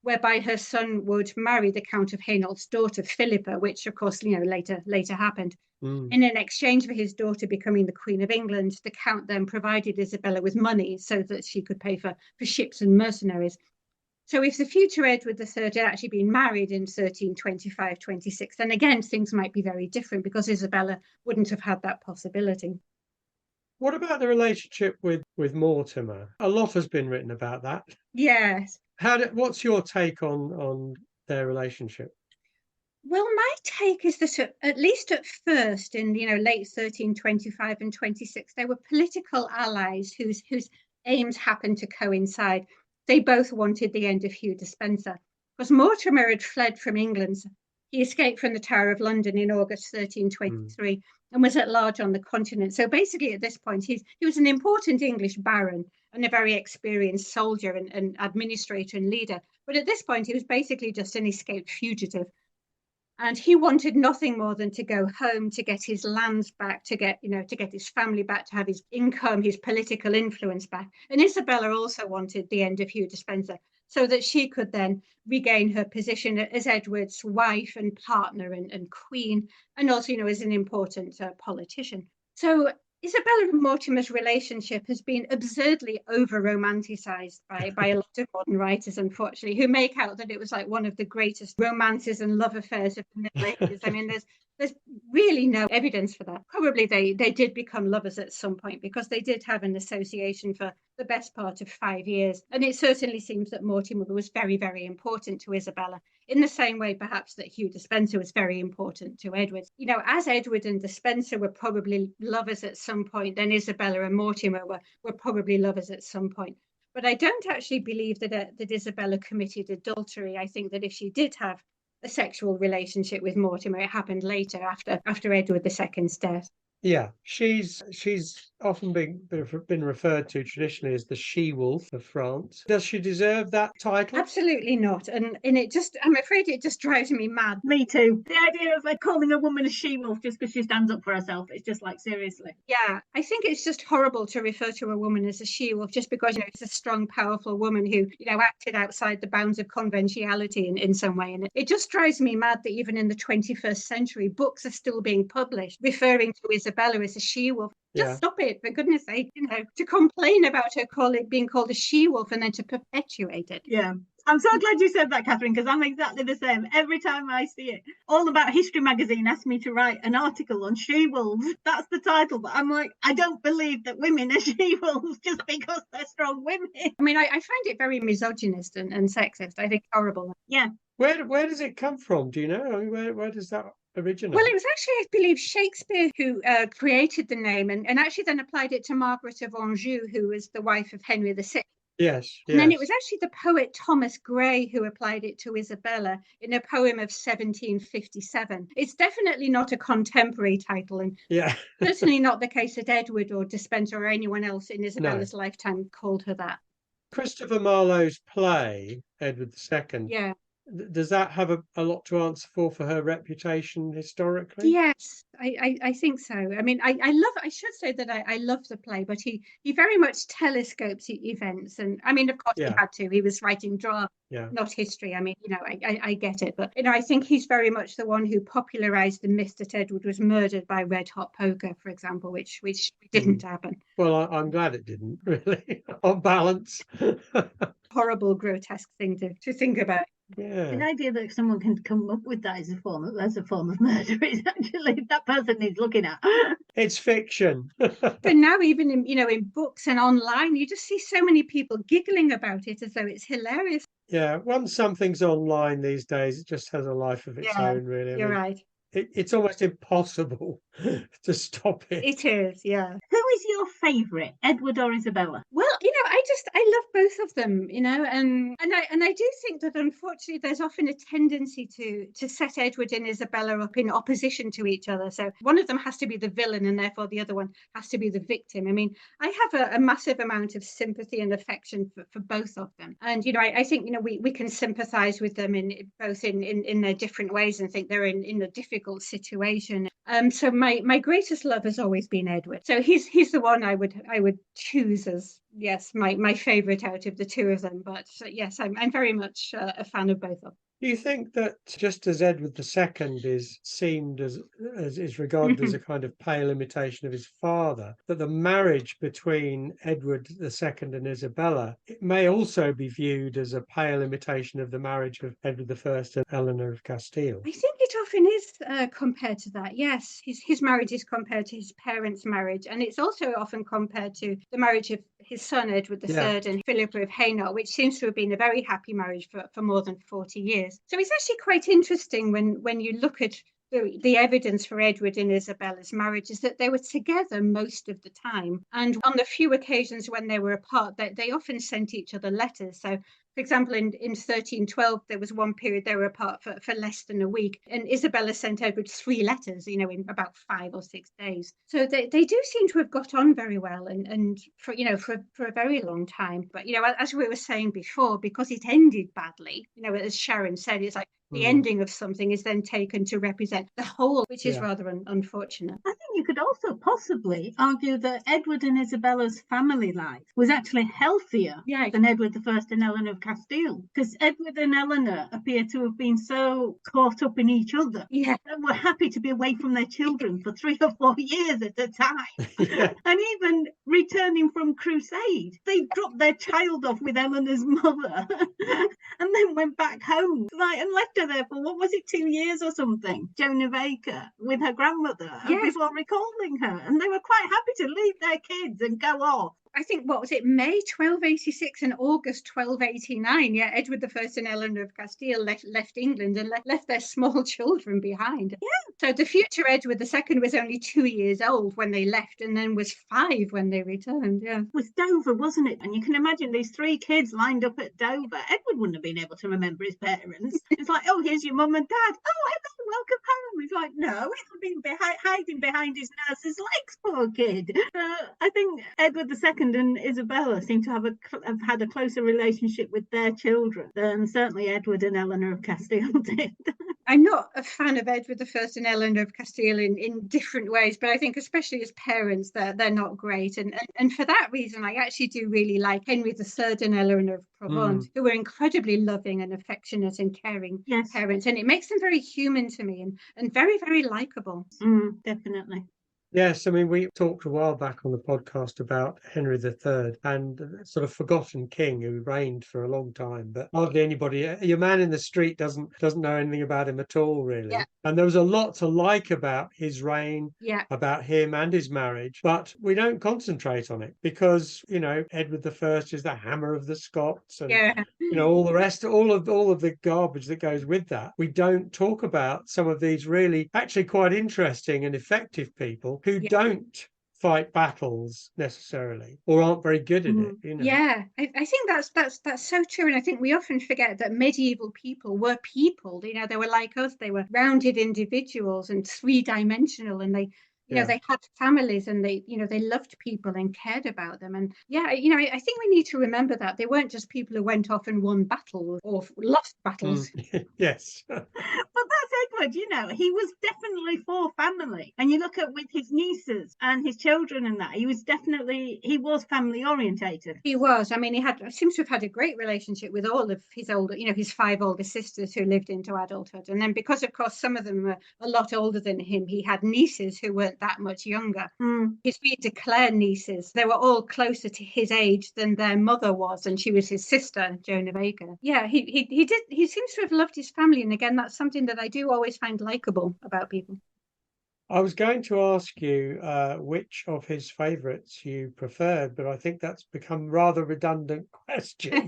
whereby her son would marry the Count of Hainault's daughter Philippa, which of course later happened. In an exchange for his daughter becoming the Queen of England, the Count then provided Isabella with money so that she could pay for ships and mercenaries. So if the future Edward III had actually been married in 1325-26, then again, things might be very different because Isabella wouldn't have had that possibility. What about the relationship with Mortimer? A lot has been written about that. Yes. What's your take on their relationship? Well, my take is that at least at first, in late 1325 and 26, they were political allies whose aims happened to coincide. They both wanted the end of Hugh Despenser. Because Mortimer had fled from England. He escaped from the Tower of London in August 1323 and was at large on the continent. So basically, at this point, he was an important English baron and a very experienced soldier and administrator and leader. But at this point, he was basically just an escaped fugitive. And he wanted nothing more than to go home, to get his lands back, to get his family back, to have his income, his political influence back. And Isabella also wanted the end of Hugh Despenser so that she could then regain her position as Edward's wife and partner and queen, and also, as an important politician. So Isabella and Mortimer's relationship has been absurdly over-romanticized by a lot of modern writers, unfortunately, who make out that it was like one of the greatest romances and love affairs of the Middle Ages. I mean, there's really no evidence for that. Probably they did become lovers at some point because they did have an association for the best part of 5 years. And it certainly seems that Mortimer was very, very important to Isabella, in the same way perhaps that Hugh Despenser was very important to Edward. As Edward and Despenser were probably lovers at some point, then Isabella and Mortimer were probably lovers at some point. But I don't actually believe that Isabella committed adultery. I think that if she did have a sexual relationship with Mortimer, it happened later after Edward II's death. Yeah, she's often been referred to traditionally as the she-wolf of France. Does she deserve that title? Absolutely not. And I'm afraid it just drives me mad. Me too. The idea of like calling a woman a she-wolf just because she stands up for herself, it's just like, seriously. Yeah, I think it's just horrible to refer to a woman as a she-wolf just because, it's a strong, powerful woman who, acted outside the bounds of conventionality in some way. And it just drives me mad that even in the 21st century, books are still being published referring to Isabella as a she-wolf. Just stop it, for goodness sake, to complain about her being called a she-wolf and then to perpetuate it. Yeah. I'm so glad you said that, Kathryn, because I'm exactly the same. Every time I see it, All About History magazine asked me to write an article on she-wolves. That's the title, but I'm like, I don't believe that women are she-wolves just because they're strong women. I mean, I find it very misogynist and sexist. I think horrible. Yeah. Where does it come from? Do you know? I mean, where does that originate? Well, it was actually, I believe, Shakespeare who created the name and actually then applied it to Margaret of Anjou, who was the wife of Henry VI. Yes. And then it was actually the poet Thomas Gray who applied it to Isabella in a poem of 1757. It's definitely not a contemporary title, and certainly not the case that Edward or Despenser or anyone else in Isabella's lifetime called her that. Christopher Marlowe's play, Edward II. Yeah. Does that have a lot to answer for her reputation historically? Yes, I think so. I mean, I should say that I love the play, but he very much telescopes events. And I mean, of course he had to. He was writing drama, not history. I mean, I get it. But, I think he's very much the one who popularized the myth that Edward was murdered by red hot poker, for example, which didn't happen. Well, I'm glad it didn't, really, on balance. Horrible, grotesque thing to think about. Yeah. The idea that someone can come up with that as a form of murder is actually that person needs looking at. It's fiction. But now even in books and online, you just see so many people giggling about it as though it's hilarious. Yeah, once something's online these days, it just has a life of its own, really. You're right. It's almost impossible to stop it. It is, yeah. Who is your favourite, Edward or Isabella? Well, I love both of them, and I do think that unfortunately there's often a tendency to set Edward and Isabella up in opposition to each other. So one of them has to be the villain and therefore the other one has to be the victim. I mean, I have a massive amount of sympathy and affection for both of them. And, I think, we can sympathize with them in their different ways and think they're in a difficult situation. So my greatest love has always been Edward. So he's the one I would choose as my favorite out of the two of them. But yes, I'm very much a fan of both of them. Do you think that just as Edward II is seen as is regarded as a kind of pale imitation of his father, that the marriage between Edward II and Isabella, it may also be viewed as a pale imitation of the marriage of Edward I and Eleanor of Castile? I think it often is compared to that. Yes, his marriage is compared to his parents' marriage, and it's also often compared to the marriage of his son Edward III and Philippa of Hainault, which seems to have been a very happy marriage for more than 40 years. So it's actually quite interesting when you look at the evidence for Edward and Isabella's marriage is that they were together most of the time. And on the few occasions when they were apart, they often sent each other letters. So, for example, in 1312, there was one period they were apart for less than a week. And Isabella sent Edward 3 letters, in about 5 or 6 days. So they do seem to have got on very well and for a very long time. But, as we were saying before, because it ended badly, as Sharon said, it's like, the ending of something is then taken to represent the whole, which is rather unfortunate. I think you could also possibly argue that Edward and Isabella's family life was actually healthier than Edward I and Eleanor of Castile, because Edward and Eleanor appear to have been so caught up in each other and were happy to be away from their children for 3 or 4 years at a time. And even returning from crusade, they dropped their child off with Eleanor's mother and then went back home and left her there for, what was it, 2 years or something, Joan of Acre, with her grandmother before recalling her. And they were quite happy to leave their kids and go off. I think, what was it, May 1286 and August 1289? Yeah, Edward I and Eleanor of Castile left England and left their small children behind. Yeah. So the future Edward II was only 2 years old when they left and then was 5 when they returned. Yeah. It was Dover, wasn't it? And you can imagine these 3 kids lined up at Dover. Edward wouldn't have been able to remember his parents. It's like, oh, here's your mum and dad. Oh, hello, welcome home. He's like, no, he's been hiding behind his nurse's legs, poor kid. I think Edward II and Isabella seem to have had a closer relationship with their children than certainly Edward and Eleanor of Castile did. I'm not a fan of Edward I and Eleanor of Castile in different ways, but I think especially as parents, they're not great. And for that reason, I actually do really like Henry III and Eleanor of Provence, who were incredibly loving and affectionate and caring parents. And it makes them very human to me and very, very likable. Definitely. Yes, I mean, we talked a while back on the podcast about Henry III and a sort of forgotten king who reigned for a long time, but hardly anybody, your man in the street doesn't know anything about him at all, really. Yeah. And there was a lot to like about his reign, about him and his marriage, but we don't concentrate on it because, Edward I is the hammer of the Scots and, all the rest, all of the garbage that goes with that. We don't talk about some of these really actually quite interesting and effective people who don't fight battles necessarily or aren't very good at it. Yeah, I think that's so true. And I think we often forget that medieval people were people. They were like us. They were rounded individuals and three-dimensional, and they they had families and they loved people and cared about them. And I think we need to remember that they weren't just people who went off and won battles or lost battles. Yes. But that's Edward, he was definitely for family. And you look at with his nieces and his children and that, he was family orientated. He was. I mean, seems to have had a great relationship with all of his older, his 5 older sisters who lived into adulthood. And then because, of course, some of them were a lot older than him, he had nieces who weren't that much younger. His 3 declared nieces, they were all closer to his age than their mother was, and she was his sister, Joan of Acre. Yeah, he seems to have loved his family, and again, that's something that I do always find likable about people. I was going to ask you which of his favourites you preferred, but I think that's become rather redundant question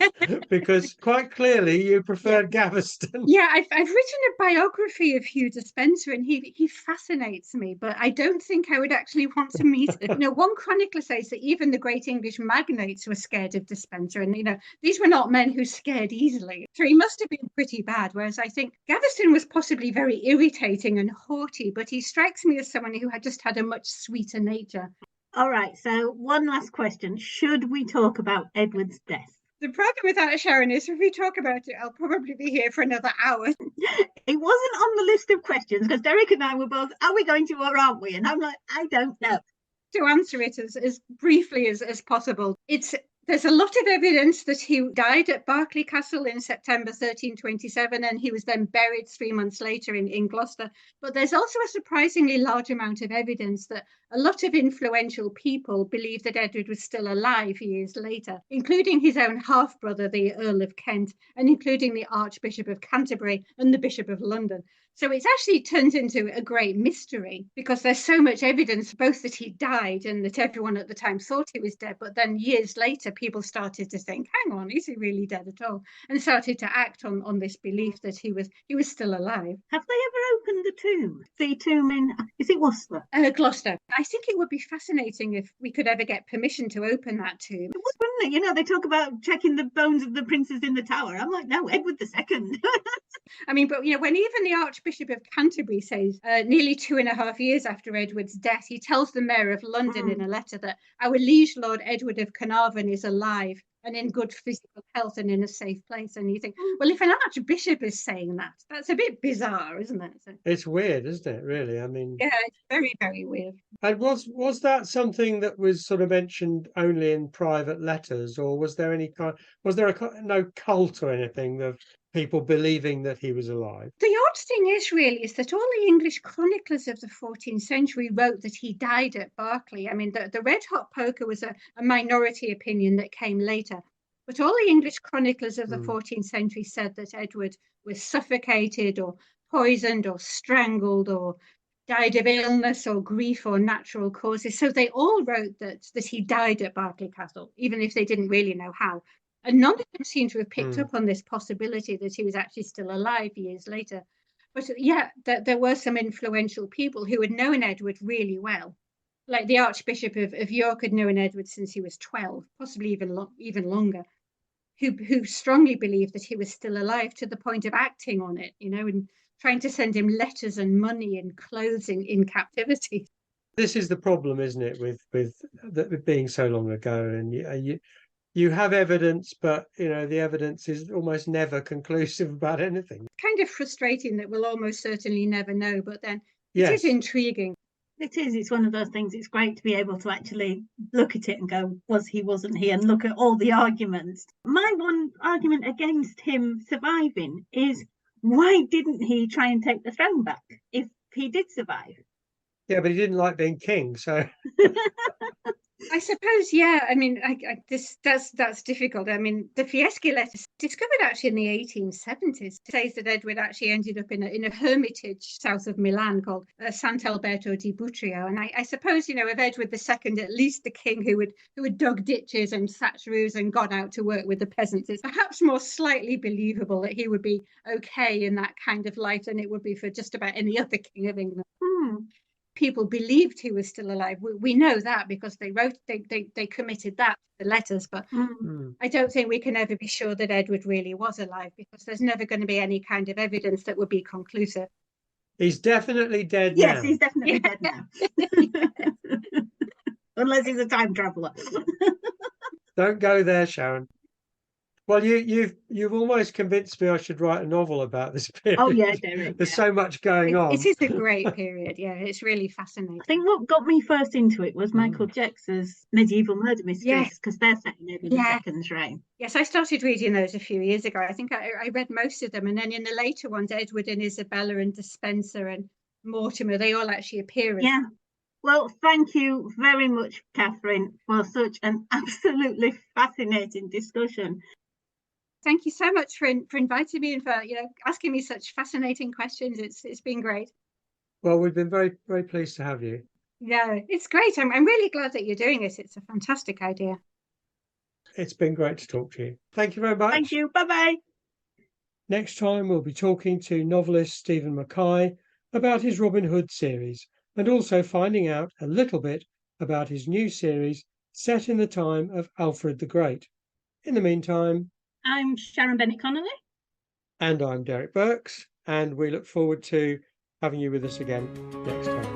because quite clearly you preferred Gaveston. Yeah, I've written a biography of Hugh Despenser, and he fascinates me, but I don't think I would actually want to meet him. One chronicler says that even the great English magnates were scared of Despenser, and these were not men who scared easily. So he must have been pretty bad, whereas I think Gaveston was possibly very irritating and haughty, but he strikes me as someone who had just had a much sweeter nature. All right, so one last question. Should we talk about Edward's death? The problem with that, Sharon, is if we talk about it, I'll probably be here for another hour. It wasn't on the list of questions because Derek and I were both, are we going to or aren't we? And I'm like, I don't know. To answer it as briefly as possible, there's a lot of evidence that he died at Berkeley Castle in September 1327, and he was then buried 3 months later in Gloucester. But there's also a surprisingly large amount of evidence that a lot of influential people believe that Edward was still alive years later, including his own half-brother, the Earl of Kent, and including the Archbishop of Canterbury and the Bishop of London. So it actually turns into a great mystery because there's so much evidence both that he died and that everyone at the time thought he was dead, but then years later people started to think, hang on, is he really dead at all? And started to act on this belief that he was still alive. Have they ever opened the tomb? The tomb is it Worcester? Gloucester. I think it would be fascinating if we could ever get permission to open that tomb. It would, wouldn't it? They talk about checking the bones of the princes in the tower. I'm like, no, Edward II. I mean, but when even the Archbishop of Canterbury says nearly 2.5 years after Edward's death, he tells the Mayor of London in a letter that our liege Lord Edward of Carnarvon is alive and in good physical health and in a safe place. And you think, well, if an archbishop is saying that, that's a bit bizarre, isn't it? So, it's weird, isn't it, really? I mean, yeah, it's very, very weird. And was that something that was sort of mentioned only in private letters, or was there no cult or anything of people believing that he was alive? The odd thing is that all the English chroniclers of the 14th century wrote that he died at Berkeley. I mean, the red hot poker was a minority opinion that came later. But all the English chroniclers of the 14th century said that Edward was suffocated or poisoned or strangled or died of illness or grief or natural causes. So they all wrote that he died at Berkeley Castle, even if they didn't really know how. And none of them seem to have picked up on this possibility that he was actually still alive years later. But yeah, there were some influential people who had known Edward really well. Like the Archbishop of York had known Edward since he was 12, possibly even longer, who strongly believed that he was still alive to the point of acting on it, and trying to send him letters and money and clothes in captivity. This is the problem, isn't it, with it being so long ago, and you have evidence, but the evidence is almost never conclusive about anything. Kind of frustrating that we'll almost certainly never know, but then it Yes. is intriguing. It is. It's one of those things. It's great to be able to actually look at it and go, was he, wasn't he, and look at all the arguments. My one argument against him surviving is, why didn't he try and take the throne back if he did survive? Yeah, but he didn't like being king, so. I suppose, yeah. I mean, that's difficult. I mean, the Fieschi letters, discovered actually in the 1870s, says that Edward actually ended up in a hermitage south of Milan called Sant'Alberto di Butrio. And I suppose, of Edward II, at least the king who had dug ditches and thatched roofs and gone out to work with the peasants, it's perhaps more slightly believable that he would be okay in that kind of life than it would be for just about any other king of England. People believed he was still alive. We know that because they committed that to the letters, but I don't think we can ever be sure that Edward really was alive, because there's never going to be any kind of evidence that would be conclusive. He's definitely dead now. Yes, he's definitely dead now. Unless he's a time traveller. Don't go there, Sharon. Well, you've almost convinced me I should write a novel about this period. Oh yeah, Derek. There's so much going on. It is a great period. Yeah, it's really fascinating. I think what got me first into it was Michael Jex's medieval murder mysteries, because they're set in Edward II's reign. Yes, I started reading those a few years ago. I think I read most of them, and then in the later ones, Edward and Isabella and Despenser and Mortimer, they all actually appear. Yeah. Well, thank you very much, Kathryn, for such an absolutely fascinating discussion. Thank you so much for inviting me and for asking me such fascinating questions. It's been great. Well, we've been very, very pleased to have you. Yeah, it's great. I'm really glad that you're doing it. It's a fantastic idea. It's been great to talk to you. Thank you very much. Thank you. Bye-bye. Next time we'll be talking to novelist Stephen Mackay about his Robin Hood series, and also finding out a little bit about his new series set in the time of Alfred the Great. In the meantime, I'm Sharon Bennett Connolly. And I'm Derek Birks, and we look forward to having you with us again next time.